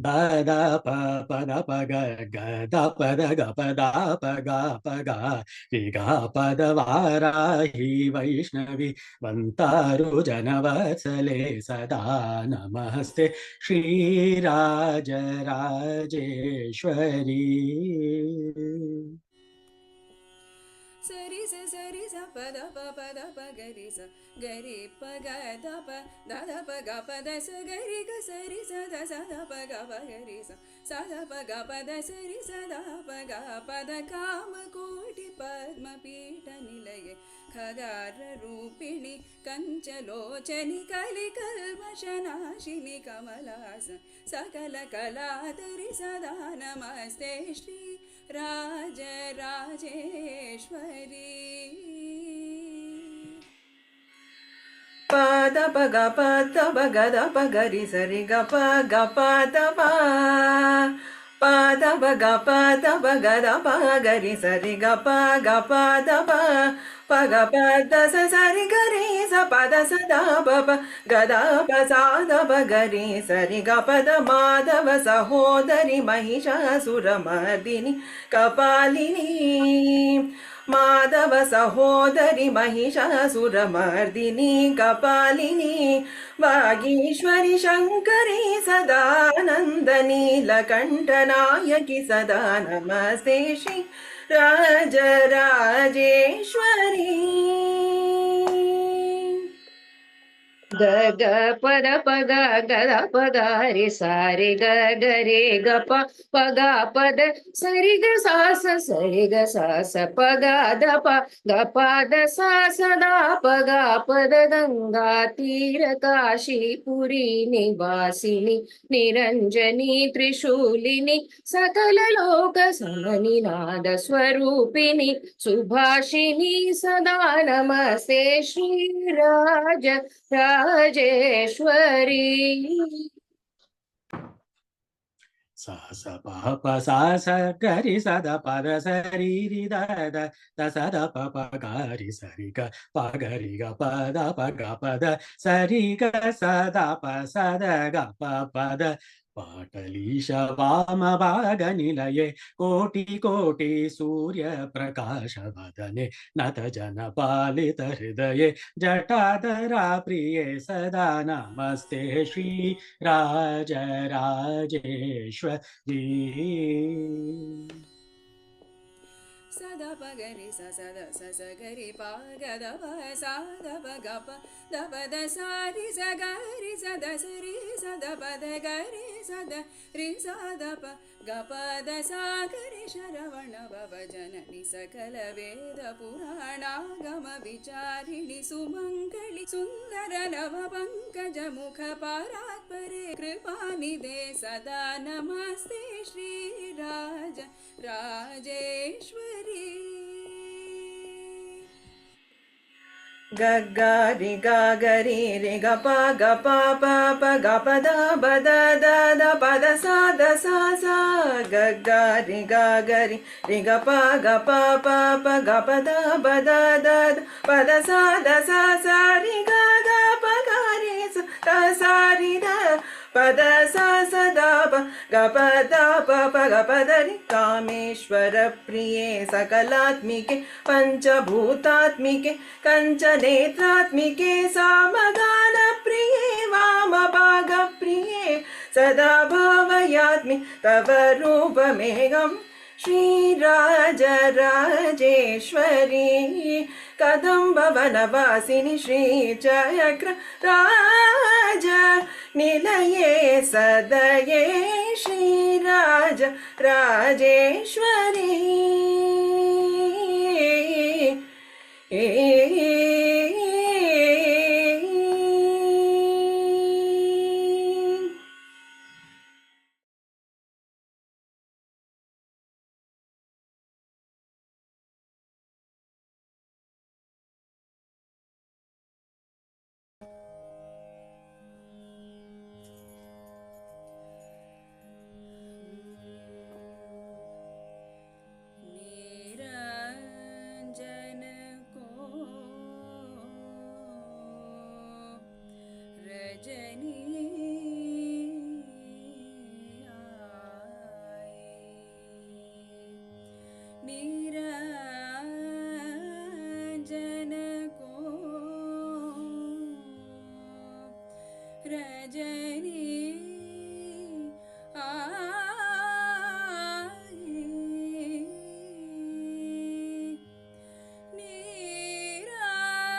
da pa pa da pa ga ga da pa da ga pa da pa ga ri ga pa da varahi vaishnavi vantaru janavatsale sada namaste Shri Raja Rajeshwari. Sari sa pa da pa gari sa gari pa ga da pa ga da sa gari ga sari sa da pa ga pa gari sa da pa ga pa da sari sa da pa ga pa da kama koti padma pita nilaye khagara rupini kanchalochani kali kalmashanashini kamalasa sakala kaladari sada namaste Shri Raja Rajeshwari. pada paga pada paga da pagari sari ga pa da pa pada paga da pagari sari ga pa da pa paga pada sa sari gari sa pada sa da pa ga da pa sa da pagari sari ga pa da madava sahodari mahishasuramardini kapalini Madhava ಸಹೋದರಿ ಮಹಿಷಾಸುರಮರ್ದಿನಿ ಕಪಾಲಿನಿ ವಾಗೀಶ್ವರಿ ಶಂಕರಿ ಸದಾನಂದನಿ ಲಕಂಠನಾಯಕಿ ಸದಾ ನಮಸ್ತೆ ಶ್ರೀ ರಾಜ ರಾಜೇಶ್ವರಿ. ಗ ಗ ಪದ ಪಗ ಗದ ಪಗ ರೆ ಸಾರೆ ಗ ಗ ರೇ ಗ ಪಗ ಪದ ಸರಿ ಗ ಸರಿ ಗ ಪಗ ದ ಗ ಪದ ದ ಪದ ಗಂಗಾ ತೀರ ಕಾಶಿಪುರಿ ನಿವಾಸಿನಿ ನಿರಂಜನಿ ತ್ರಿಶೂಲಿನಿ ಸಕಲ ಲೋಕ ಸಮನಿನಾದ ಸ್ವರೂಪಿಣಿ ಸುಭಾಷಿಣಿ ಸದಾ ನಮಸ್ತೆ ಶ್ರೀರಾಜ ರಾಜೇಶ್ವರಿ. सा स प प सा स ग रि स द प द स रि रि द द द स द प प ग रि स रि ग प ग रि ग प द प ग प द स रि ग स द प स द ग प प द पाटलीश वाम भाग निलये कोटि कोटि सूर्य प्रकाश वदने नत जन पालित हृदये जटाधरा प्रिये सदा नमस्ते श्री राज राजेश्वरी. सदा पगरि स सदा स स गरि प ग द प सा द प ग प द प द सा रि स ग रि स द स रि स द प द ग रि स द रि स द प ग प द सा ग रि शरवण भव जननि सकल वेद पुराणागम विचारिणि सुमङ्गलि सुन्दर नव पङ्कज मुख परात्परे कृपानिधे सदा नमस्ते श्रीराज राजेश्वरी. ग ग रि ग ग रि रि ग प ग प प प ग प द ब द द द प द सा द सा सा ग ग रि ग ग रि रि ग प ग प प प ग प द ब द द द प द सा रि ग ग प ग रि स द सा रि द प द सा स द प ग प द प प ग प द रि कामेश्वर प्रिये सकलात्मिके पंचभूतात्मिके कंच नेत्रात्मिके सामगान प्रिये वाम भाग प्रिये सदा भावयात्मि तव रूपमेघं श्रीराज राजेश्वरी कदम्ब वनवासिनि श्रीचक्र राज निलये सदये श्रीराज राजेश्वरी. निरंजन को रजनी आई. निरंजन को रजनी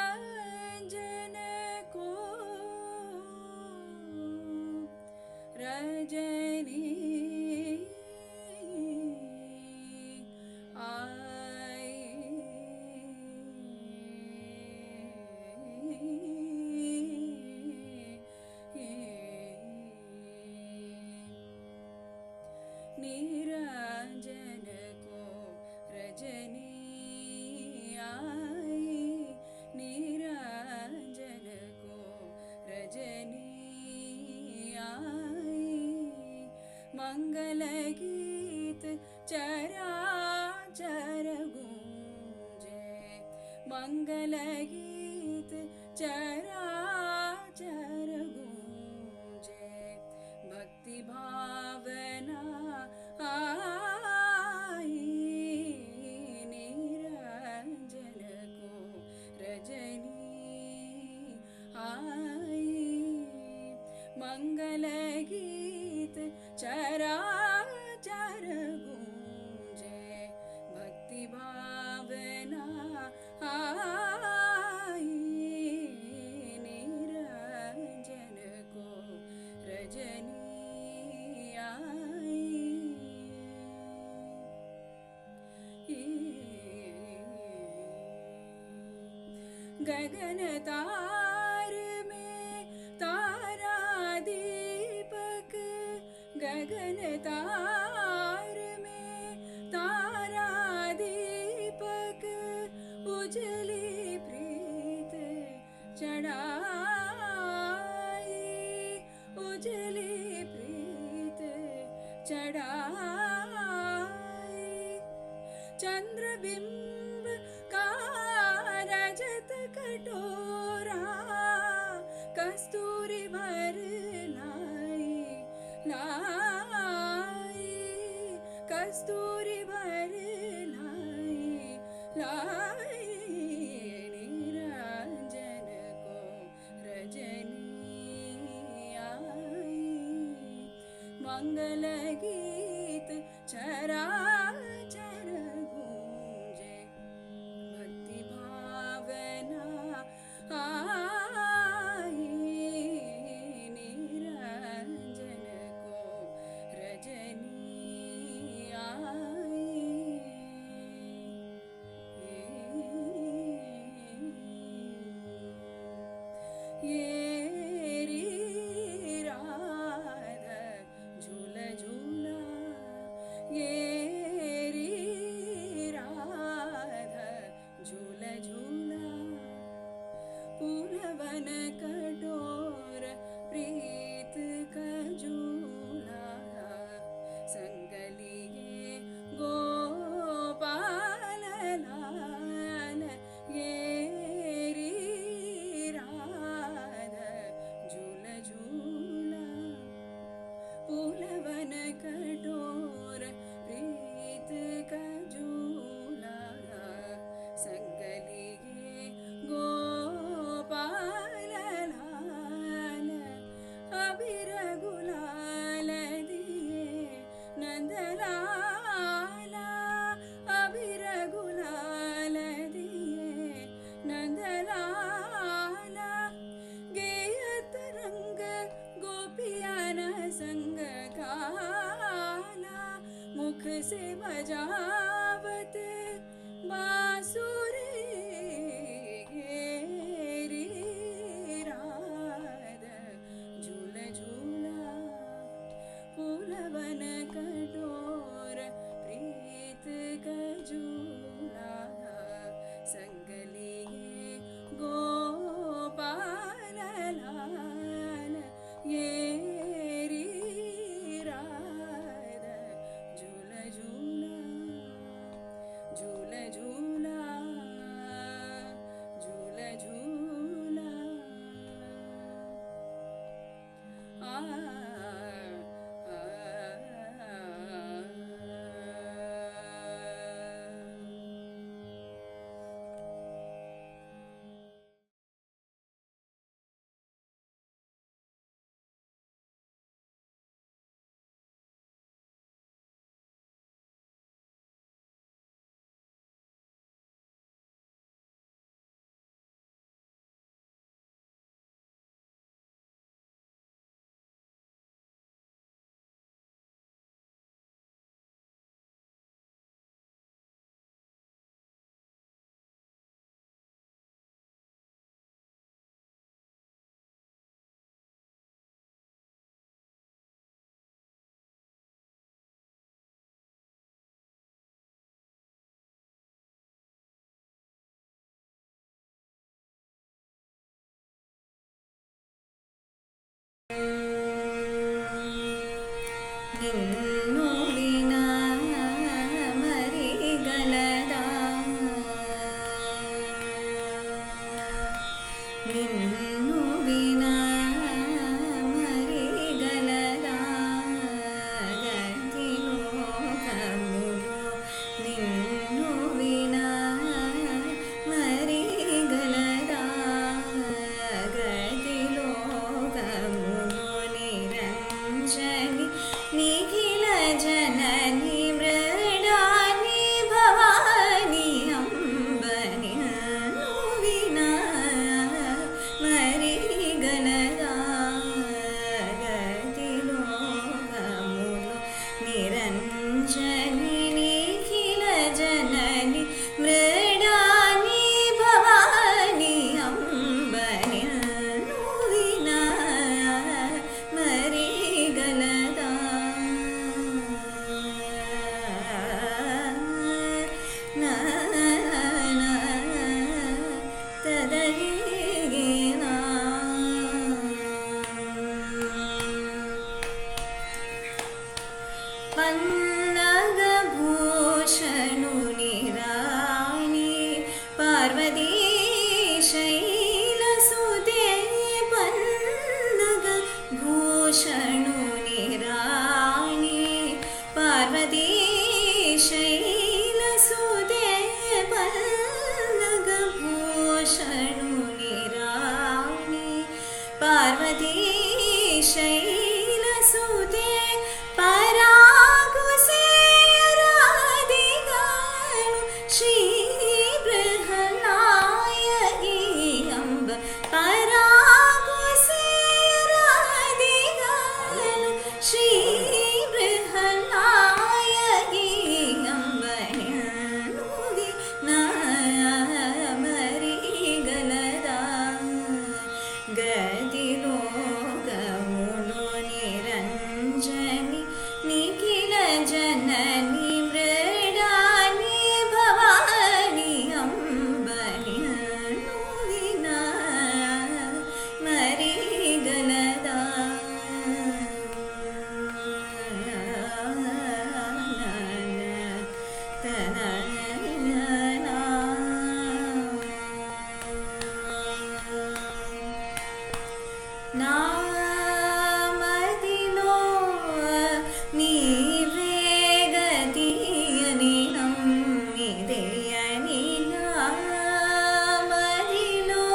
निरंजन को रजनी निरंजन को रजनी आई. निरंजन को रजनी आई. मंगल गीत चराचर गूंजे. मंगल गीत चराचर गूंजे. भक्ति भावना आई. निरंजन को रजनी आई. मंगल गीत चराचर गूंजे. भक्ति भावना आई. निरंजन रजनी आई। गगन तार में तारा दीपक, गगन तार में तारा दीपक, उजली प्रीत चढ़ाई, उजली प्रीत चढ़ाई। चंद्रबिंब का रजत कटोरा, कस्तूरी भर लाई, लाई, कस्तूरी भर लाई, लाई। निरंजन को रजनी आई। मंगल गीत चराचर गूंजे, भक्ति भावना आई। निरंजन को रजनी आई। ये री राधा झूल झूला, ये री राधा झूल झूला। पुलवन कठोर प्रीत का झूला, संग लिए गोपाल लाल। ये री राधा झूल झूला, पुलवन कठोर प्रीत का झूला, संग लिए गोपाल लाल। अबीर गुलाल दिए नंदलाला, अबीर गुलाल दिए नंदलाला। गेय तरंग गोपियान संग काला, मुख से बजावत बांसुरी। री राधा झूल झूला, पुलवन कठोर प्रीत का झूला, संग लिए गोपाल लाल। ये री राधा झूल झूला, झूल झूला, झूल झूला। आ ನಿನ್ನು ವಿನ ಮರಿಗಲದ, ನಿನ್ನು ವಿನ ಮರಿಗಲದ ಗತಿಲೋಕములో, ನಿನ್ನು ವಿನ ಮರಿಗಲದ ಗತಿಲೋಕములో. ನಿರಂಜನಿ ನಿಖಿಲ शैलसुते पार्वती शैलसुते पल्लगभूषणुनि राणि पार्वती शैलसुते पराकुसेयराधिगानु श्री बृहन्नायकी अम्ब पराकुसेयराधिगानु श्री बृहन्नायकी अम्ब नुदि नामरिगलदा गतिलोकमुलो निरञ्जनि निखिल जननि मृडानि भवानि अम्ब नुदि नामरिगलदा ನಾಮದಿಲೋ ನೀವೇ ಗತಿಯನಿ ನಮ್ಮಿದೆಯನಿ ನಾಮದಿಲೋ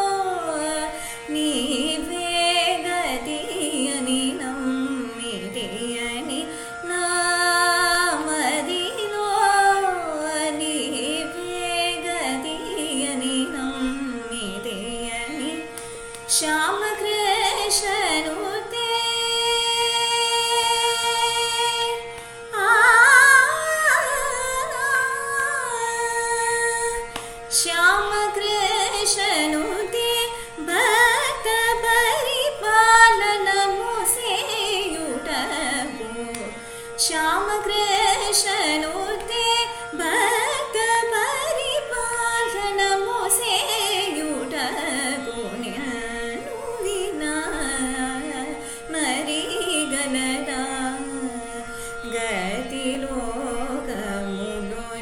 ನೀವೇ ಗತಿಯನಿ ನಮ್ಮಿದೆಯನಿ ನಾಮದಿಲೋ ನೀವೇ ಗತಿಯನಿ ನಮ್ಮಿದೆಯನಿ श्यामकृष्णनुते श्यामकृष्णनुते भक्त परिपालन मुसेयुटगो श्यामकृष्णनुते भक्त परिपालन मुसेयुटगो मरिगलदा गतिलोकमुलो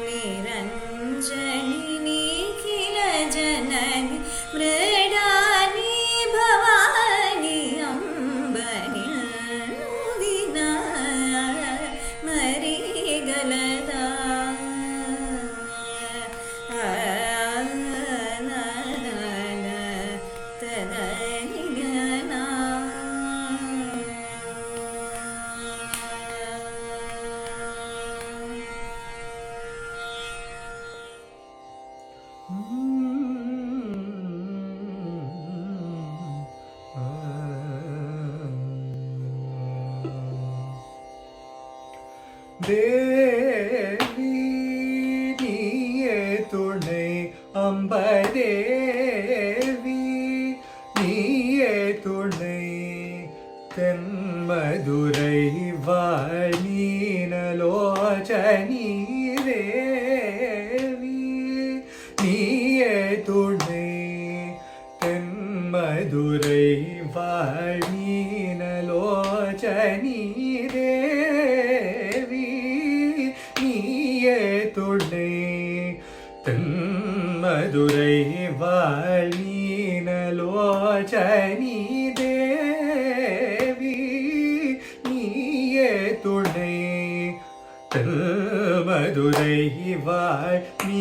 निरञ्जनि निखिल जननि मृडानि भवानि अम्ब नुदि मरिगलदा தேவி நீயே துணை அம்பதேவி நீயே துணை தென்மதுரை வாணீனலோச்சனி தேவி நீயே துணை தென்மதுரை வாணீனலோச்சனி தேவி நீயே துணை தென்மதுரை வாழீனலோச்சனி தேவி நீயே துணை தென்மதுரை வாழீனலோச்சனி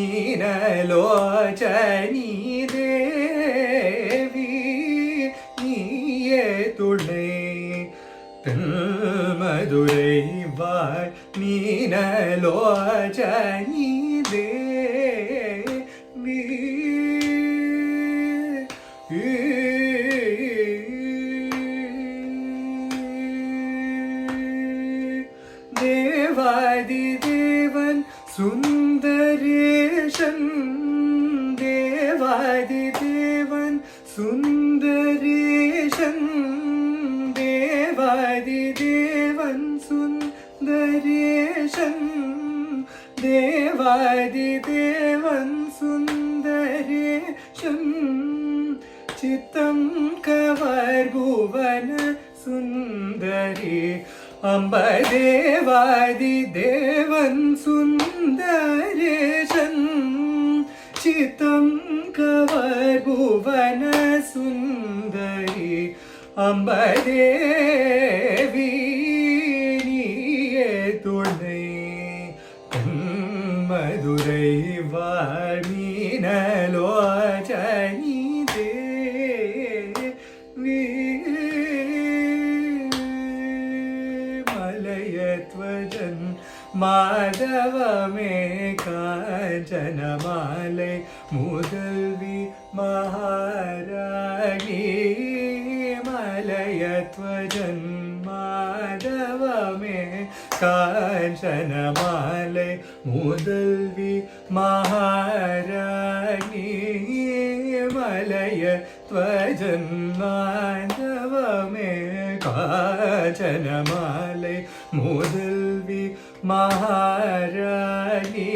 தேவி நீயே துணை தென்மதுரை வாழீனலோச்சனி தேவி தேவாதி தேவன் சுந்தரேஷன் தேவாதி தேவன் சுந்தரேஷன் தேவாதி தேவன் சுந்தரேஷன் தேவாதி தேவன் சுந்தரேஷன் சித்தம் கவர் புவன சுந்தரி அம்ப தேவாதி தேவன் சுந்தரேஷன் சித்தம் கவர் புவன சுந்தரி அம்பதேவி நீயே துணை மதுரை வாழ்மீனலோச்சனி தேவி மலயத்வஜன் மாதவமே காஞ்சனமாலை முதல்வி மகாராணி மலயத்வஜன் மாதவமே காஞ்சனமாலை முதல்வி மகாராணி மலயத்வஜன் மாதவமே காஞ்சனமாலை முதல்வி மகாராணி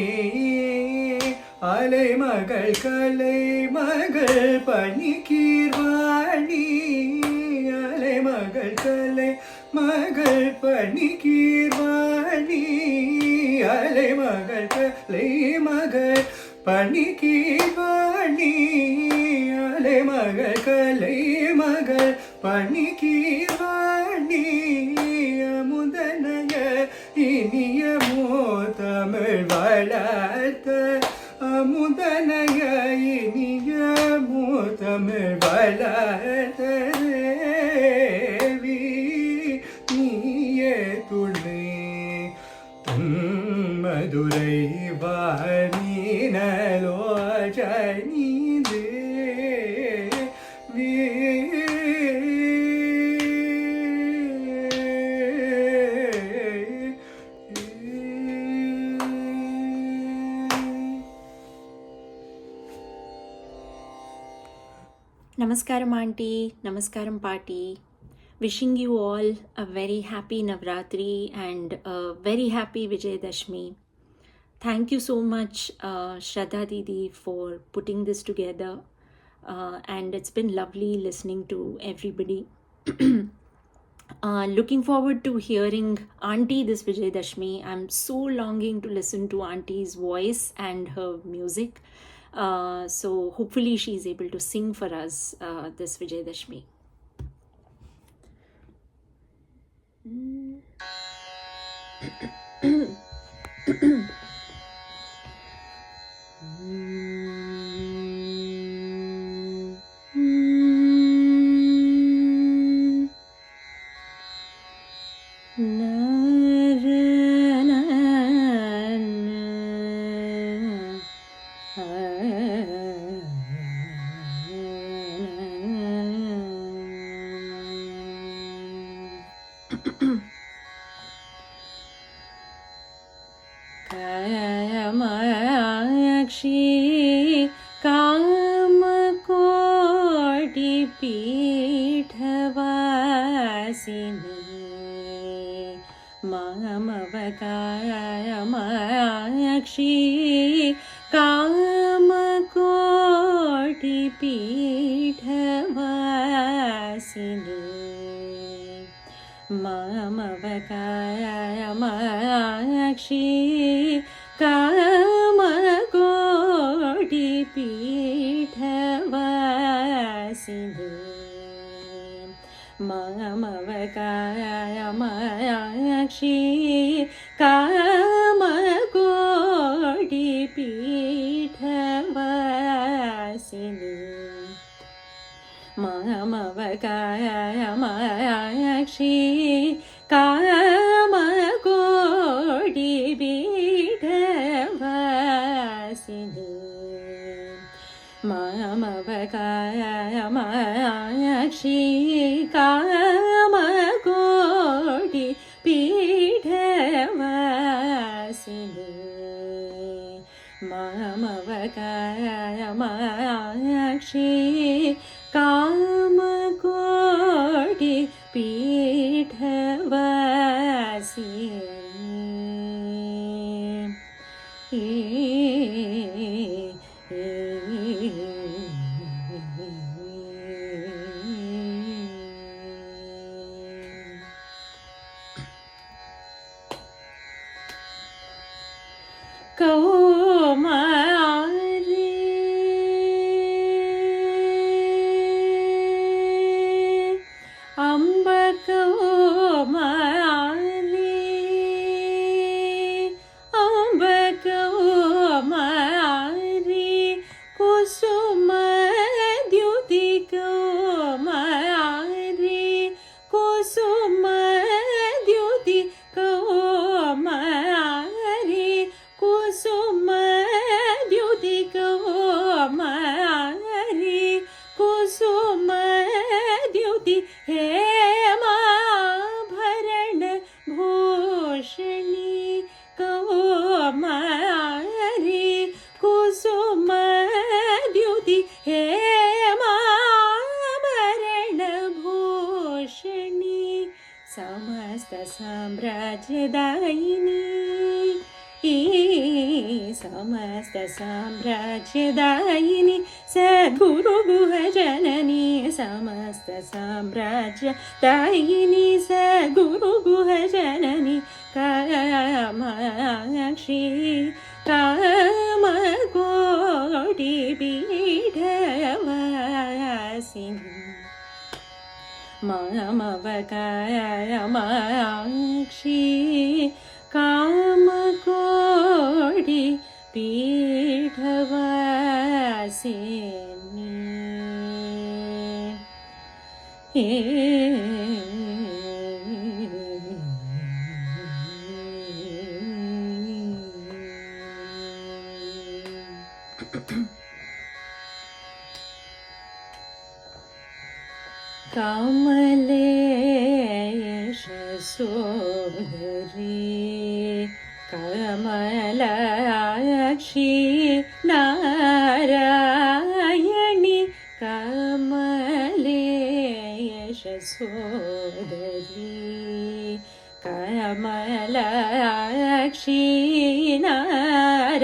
அலைமகள் கலைமகள் பணிக்கீர்வாணி அலைமகள் கலை மகள் பணிக்கீர்வாணி அலைமகள் கலை மகள் பணிக்கீர்வாணி அலைமகள் கலை மகள் பணிக்கீர்வாணி அமுதனய இனியமோ தமிழ் வளர்த்த அமுதனய இனியமோ தமிழ் வளர்த்த தேவி நீயே துணை மதுரை வாணினலோச்சனி தேவி Namaskaram Aunty, Namaskaram Party. Wishing you all a very happy Navratri and a very happy Vijayadashmi. Thank you so much, Shraddha Didi, for putting this together. And it's been lovely listening to everybody. Looking forward to hearing Aunty this Vijayadashmi. I'm so longing to listen to Auntie's voice and her music. So hopefully she's able to sing for us this Vijayadashmi. Kamakshi Kamakoti पीठवासिनी Kamakshi Kamakoti पीठवासिनी Kamakshi Kamakoti पीठवासिनी Kamakshi Kamakoti पीठवासिनी Kamakshi Kamakoti पीठवासिनी Kamakshi Kamakoti पीठवासिनी Kamakshi Kamakoti Kaumari ಸಮಸ್ತ ಸಾಮ್ರಾಜ್ಯದಾಯಿನಿ ಸಮಸ್ತ ಸಾಮ್ರಾಜ್ಯದಾಯಿನಿ ಸದ್ಗುರು ಗುಹ ಜನನಿ ಸಮಸ್ತ ಸಾಮ್ರಾಜ್ಯದಾಯಿನಿ ಸದ್ಗುರು ಗುಹ ಜನನಿ ಕಾಮಾಕ್ಷಿ ಕಾಮಕೋಟಿ ಪೀಠವಾಸಿನಿ ಮಾಮವಕಾಮಾಕ್ಷಿ ಕಾಮಕೋಡಿ ಪೀಠವಾಸಿನಿ ಕಮಲೇಶ ಸೋದರಿ ಕಮಲಾಕ್ಷಿ ನಾರಾಯಣಿ ಕಮಲೇಶ ಸೋದರಿ ಕಮಲಾಕ್ಷಿ ನಾರಾಯಣಿ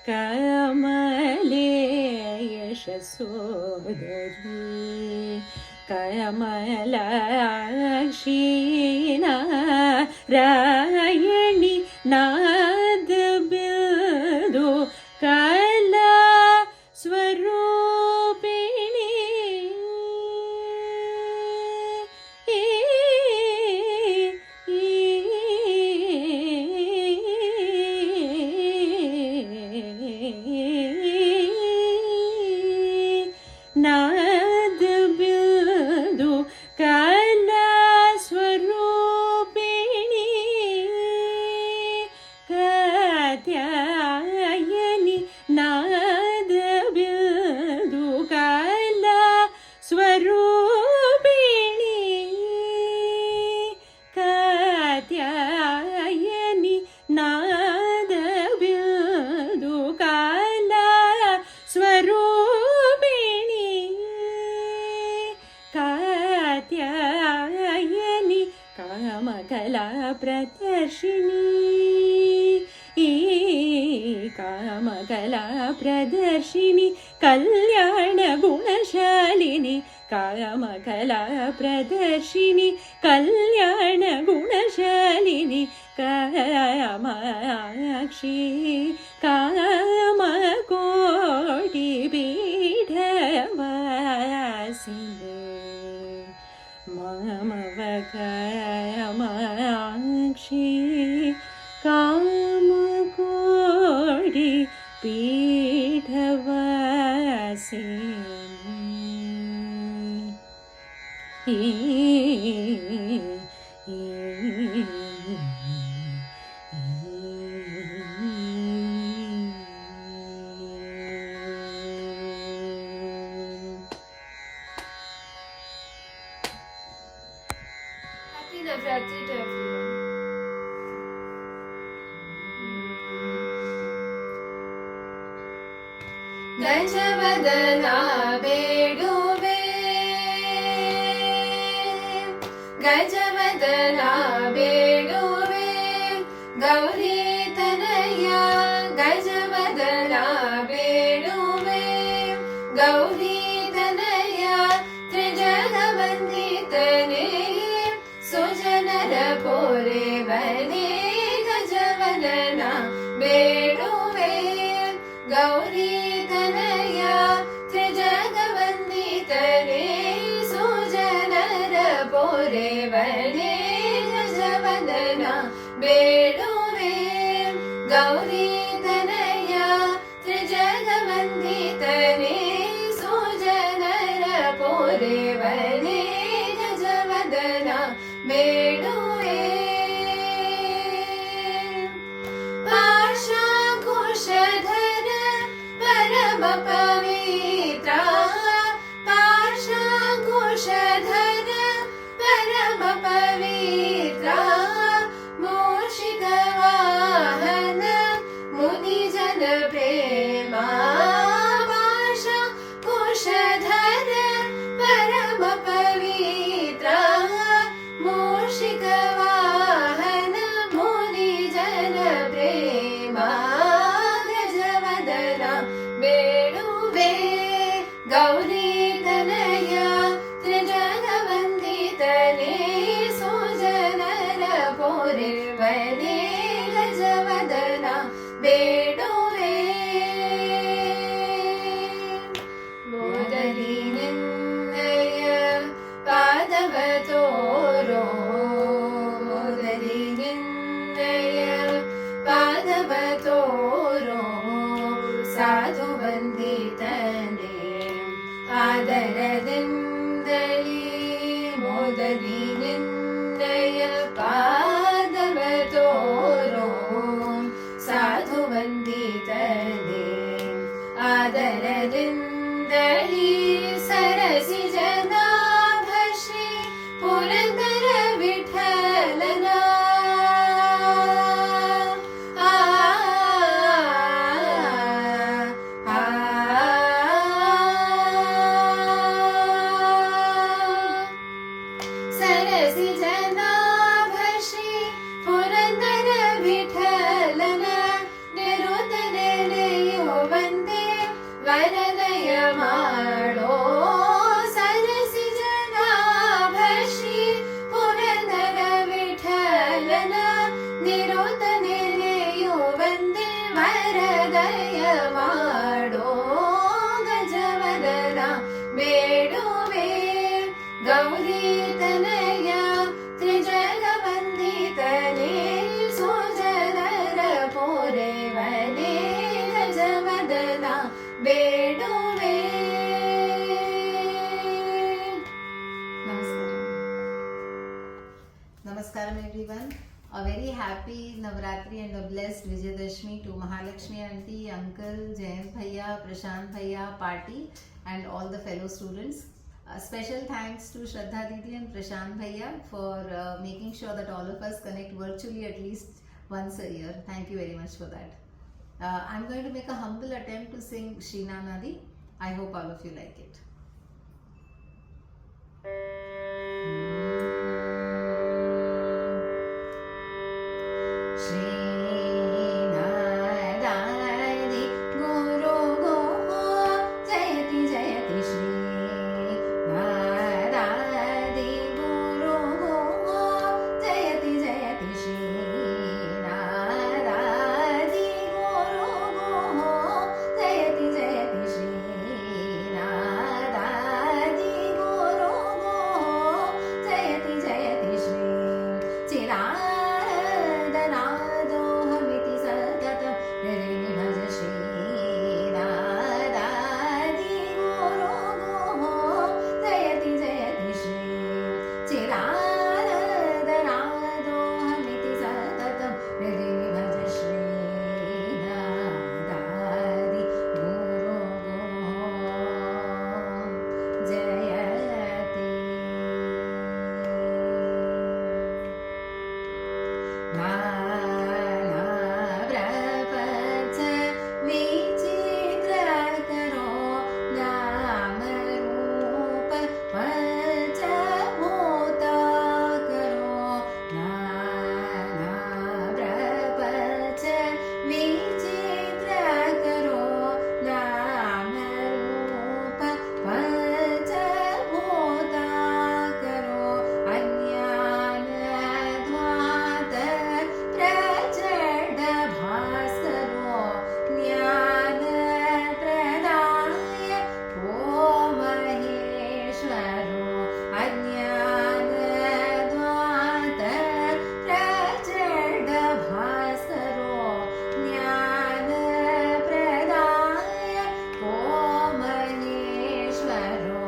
ಕಮಲೇಶ ಸೋದರಿ ಕಮಲಾಕ್ಷಿ ನಾರಾಯಣಿ ನಾದ ಬಿಂದು ಕಲಾ ಸ್ವರೂಪಿಣಿ ನಾದ ಬಿಂದು ಕಲಾ ಸ್ವರೂಪಿಣಿ ಕಾತ್ಯಾಯನಿ ನಾದ ಬಿಂದು ಕಲಾ ಸ್ವರೂಪಿಣಿ ಕಾತ್ಯಾಯನಿ ನಾದ ಬಿಂದು ಕಲಾ ಸ್ವರೂಪಿಣಿ ಕಾತ್ಯಾಯನಿ ಕಾಮಕಲಾ ಪ್ರದರ್ಶಿನಿ ಕಾಮಕಲಾ ಪ್ರದರ್ಶಿನಿ ಕಲ್ಯಾಣ ಗುಣಶಾಲಿನಿ ಕಾಮಕಲಾ ಪ್ರದರ್ಶಿನಿ ಕಲ್ಯಾಣ ಗುಣಶಾಲಿನಿ Kamakshi Kamakoti ಪೀಠವಾಸಿನಿ ಮಾಮವಕಾಮಾಕ್ಷಿ Kamakoti Happy Navratri to everyone. ಗಜವದನ ಬೇಡುವೆ ಗಜವದನ ಬೇಡುವೆ ಗೌರಿ ತನಯ ಗಜವದನ ಬೇಡುವೆ ಗೌರಿ ತನಯ ತ್ರಿಜಗವಂದಿತನೇ ಸುಜನರ ಪೋರೆವನೇ ಗಜವದನ ಬೇಡುವೆ ಗೌರಿ ತನಯ ತ್ರಿಜಗವಂದಿತನೇ ಸುಜನರ ಪೋರೆವನೇ ಗಜವದನ ಬೇಡುವೆ ಗೌರಿ ತನಯ ತ್ರಿಜಗವಂದಿತನೇ ಸುಜನರ ಪೋರೆವನೇ ಗಜವದನ ಬೇಡುವೆ ಪಾಶಾಂಕುಶಧರ ಪರಮ ಪವಿತ್ರ ಪಾಶಾಂಕುಶಧರ ಪರಮ ಪವಿತ್ರ ಮೂಷಿಕ ವಾಹನ ಮುನಿಜನ ಪ್ರೇಮ ಪಾಶಾಂಕುಶಧರ ಪರಮ ಪವಿತ್ರ ದಯ ಮಾಡೋ ಗಜವದನ ಬೇಡುವೆ ಗೌರಿ ತನಯ ತ್ರಿಜಗವಂದಿತನೇ ಸುಜನರ ಪೊರೆವನೇ ಗಜವದನ ಬೇಡುವೆ. Namaskaram everyone. A very happy Navratri and a blessed Vijayadashmi to Mahalakshmi auntie, uncle, Jayant bhaiya, Prashant bhaiya, party and all the fellow students. Special thanks to Shraddha Didi and Prashant bhaiya for making sure that all of us connect virtually at least once a year. Thank you very much for that. I'm going to make a humble attempt to sing Sheena Nadi. I hope all of you like it. श्रीनारायणि गुरु गो जयति जयति श्रीनारायणि गुरु गो जयति जयति श्रीनारायणि गुरु गो जयति जयति श्रीनारायणि गुरु गो जयति जयति श्री चिरादनादोहमिति सततं हरिणि भज श्रीनारायणि गुरु गो जयति जयति श्री चिरादनादोहमिति सततं हरिणि भज श्रीनारायणि गुरु गो जयति. नाना प्रपंच विचित्र करो नाम रूप पंचभूता करो. नाना प्रपंच विचित्र करो नाम रूप पंचभूता करो. अज्ञान ध्वात प्रचंड भास्करो ज्ञान प्रदाय ओ महेश्वरो. अज्ञान ध्वात प्रचंड भास्करो ज्ञान प्रदाय ओ महेश्वरो.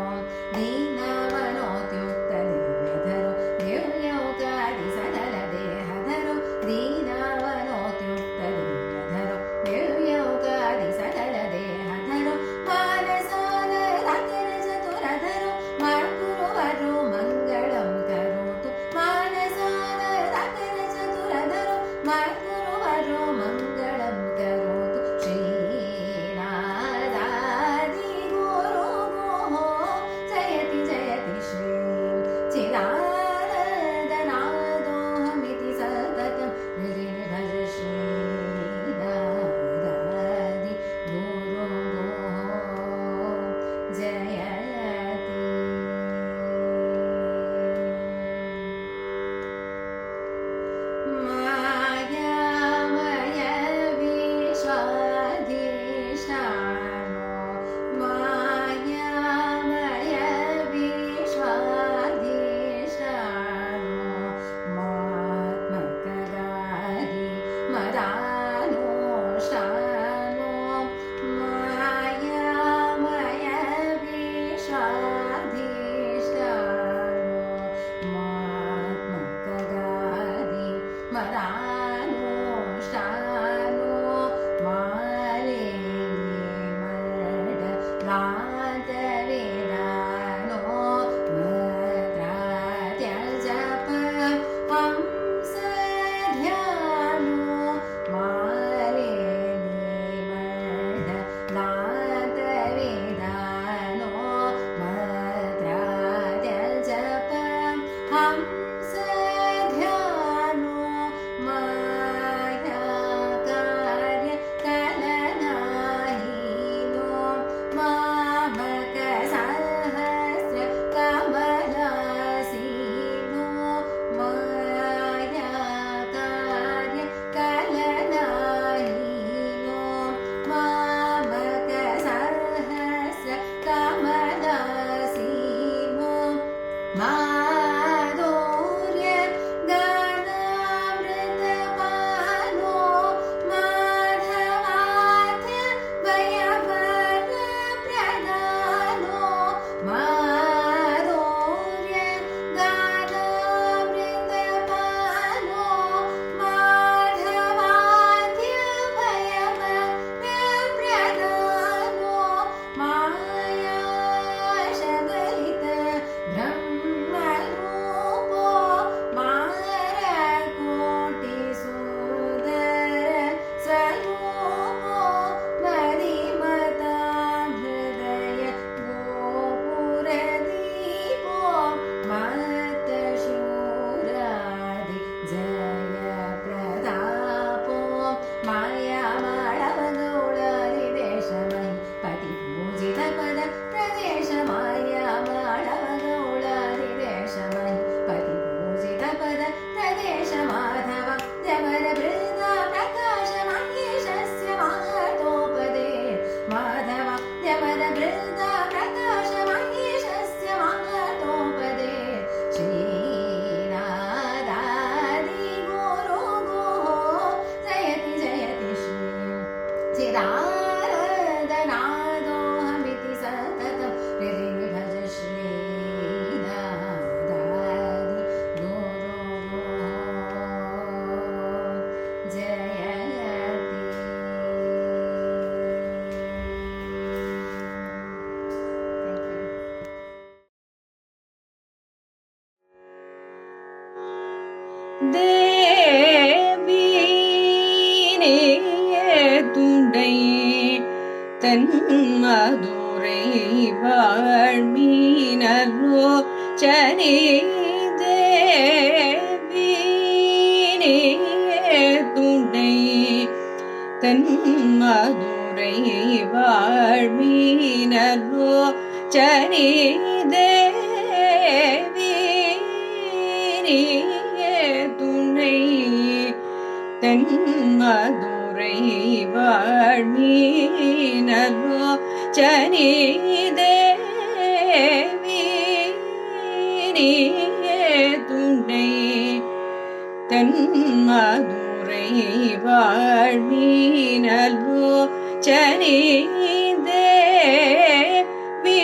दीनवनोत्युक्त निर्धरो दिव्यौकादि सकल देहधरो. दीनवनोत्युक्त निर्धरो दिव्यौकादि सकल देहधरो. मानसाद राकर चतुरधरो मार्गुरुवरो मंगलं करोतु. मानसाद राकर चतुरधरो मार्गुरुवरो मंगलं करोतु. श्रीनारायणि गुरु गो जयति जयति श्री चिरादनादोहमिति सततं हरिणि भज श्रीनारायणि गुरु गो जयति. मायामय தேவி நீயே துணை தென் மதுரை வாழ்மீனோ சனி தேவி நீயே துணை தென் மதுரை வாழ்மீனோ சனி தேவி நீயே துணை தென் மதுரை வாழ்மீனோ சனி தேவி நீயே துணை தென் மதுரை வாழ்மீனோ சனி தேவி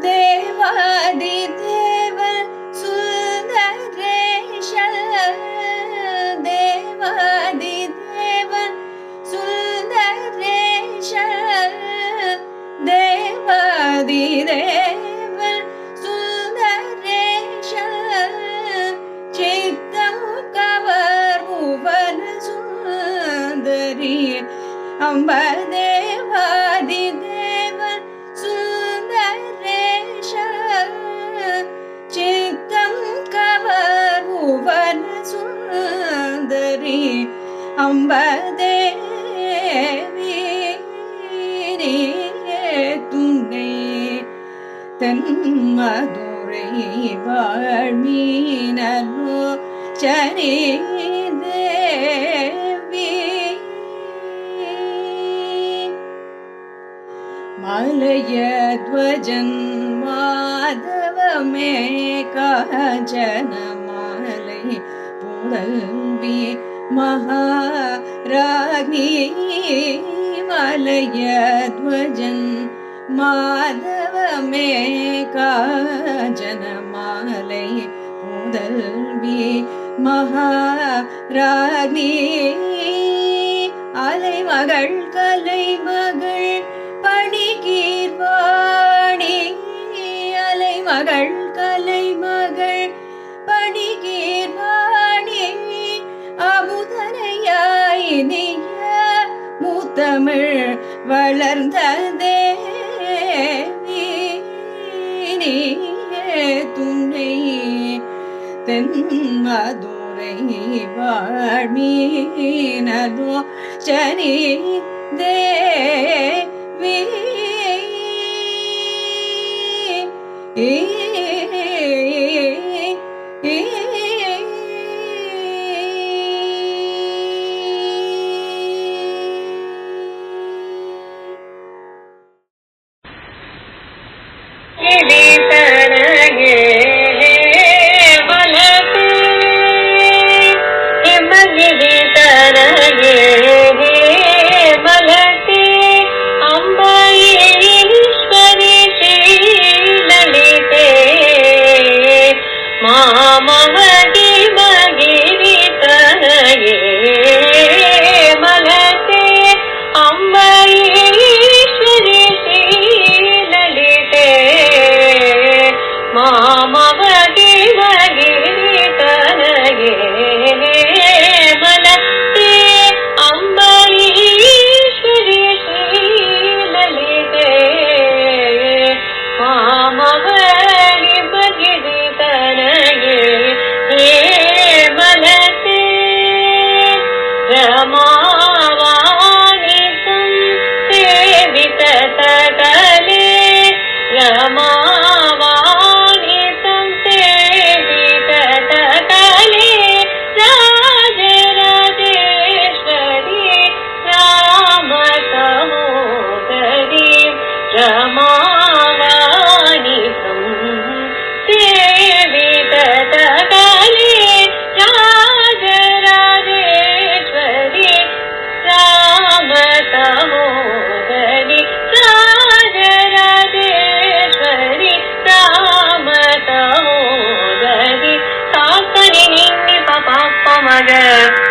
தேவாதி தேவன் சுந்தரேஷ தேவாதி தேவன் சுந்தரேஷ தேவாதி தேவன் சுந்தரேஷ சித்தம் கவர் புவன சுந்தரி அம்ப தேவாதி தேவன் சுந்தரேஷ சித்தம் கவர் புவன சுந்தரி அம்ப தேவி துணை தென் மதுரை வாழ்மீனோ சனி தேவி மலயத்வஜன் மாதவமே காஞ்சன மாலை புதல்வி மகாராணி மலயத்வஜன் மாதவமே காஞ்சன மாலை புதல்வி மகாராணி அலைமகள் கலைமகள் பணிகீர்வாணி அலைமகள் கலைமகள் பணிகீர்வாணி அமுதனையாயினிய முத்தமிழ் வளர்ந்த தேவி நீயே துணை தென் மதுரை வாழ்மீனோ சனி தேவி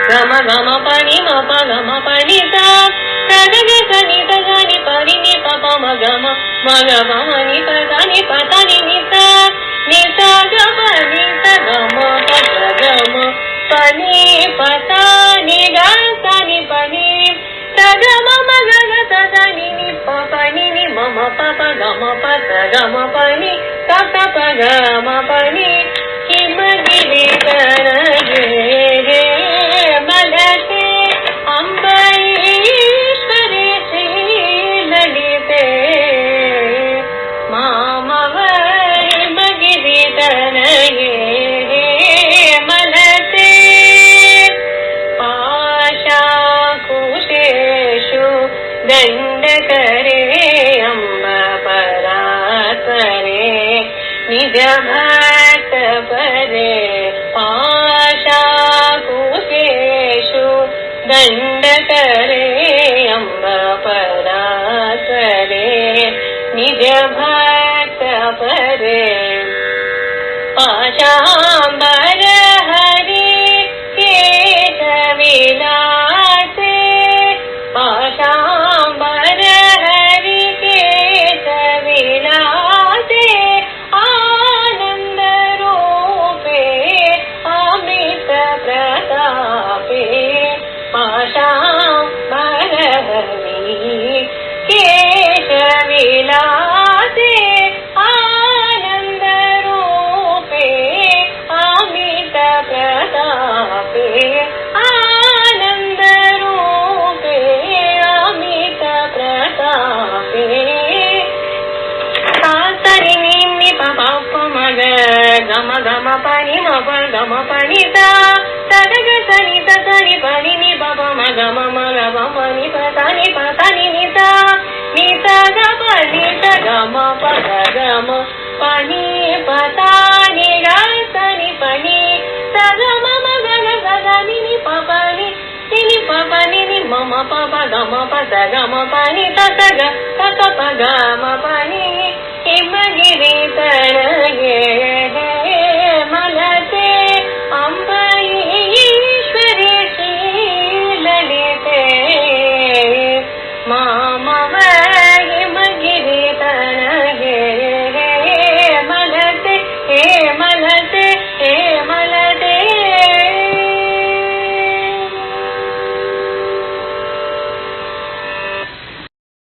Gama gama pani ma pa gama pani sa, sa ga ga sa ni ಮಗ ಮನಿ ಪದಾನಿ ಪದಾನಿ ನಿಸ ನಿಸ ಗಮ ನಿಸ ಗಮ ಪದ ಗಮ ಪನಿ ಪತಾನಿ ಗನಿ ಪನಿ ಸಗ ಮಮ ಗಗ ಸದನಿ ನಿ ಪನಿ ನಿ ಮಮ ಪಪ ಗಮ ಪದ ಗಮ ಪನಿ ತಪ ಪಗ ಮ ಪನಿ ಹಿಮಗಿರಿ ತನಗೆ ಮಲತೆ ಅಂಬರೀಶ್ವರಿ ಶ್ರೀ ಲಲಿತೆ ಮಾಮವರಿ ಮಗಿರಿ ತನಗೆ ಮಲತೆ ಆಶಾಕುಶೇಷು ದಂಡಕರೆ ಅಂಬ ಪರಾತ್ಪರೆ ನಿಜ ಭಕ್ತ ಪರೆ ಆಶಾಕುಶೇಷು ದಂಡಕರೆ ಅಂಬ ಪರಾತ್ಪರೆ ನಿಜ ಭಕ್ತ ಪರೆ ಪಾಶಾಂಬರ ಹರಿ ಕೇಶವಿಲಾಸೆ ಪಾಶಾಂಬರ ಹರಿ ಕೇಶವಿಲಾಸೆ ಆನಂದ ರೂಪೆ ಅಮೃತ ಪ್ರತಾಪೆ ಪಾಶಾಂಬರ ಹರಿ ಕೇಶವಿಲಾಸೆ ಆನಂದ ರೂಪೆ ಅಮಿತ ಪ್ರತಾಪೆ ಆನಂದ ರೂಪೆ ಅಮಿತ ಪ್ರತಾಪೆ ಸರಿ ನಿಮ್ಮಿ ಪಪ ಮಗ ಗಮ ಗಮ ಪನಿ ಮಪ ಗಮ ಪನಿ ಸದಗ ಸನಿ ಸರಿ ಪನಿ ನಿ ಪಪ ಮಗ ಮಮ ಗಮ ಪನಿ ಪತಾನಿ ಪತಾನಿ ನಿಸ ನಿಸ ಗ ಪನಿ ಗಮ ಪದ ಗಮ ಪನಿ ಪತಾನಿ ಗ ಸನಿ ಪನಿ ಸಗ ಮಮ ಗಗ ಸದನಿ ನಿ ಪಪನಿ ನಿ ಪಪನಿ ನಿ ಮಮ ಪಪ ಗಮ ಪದ ಗಮ ಪನಿ ತಸಗ ತಸ ಪಗ ಮ ಪನಿ ಹಿಮಗಿರಿ ತನಗೆ ಮಲತೆ ಅಂಬರೀಶ್ವರಿ ಶ್ರೀ ಲಲಿತೆ ಮಾಮವ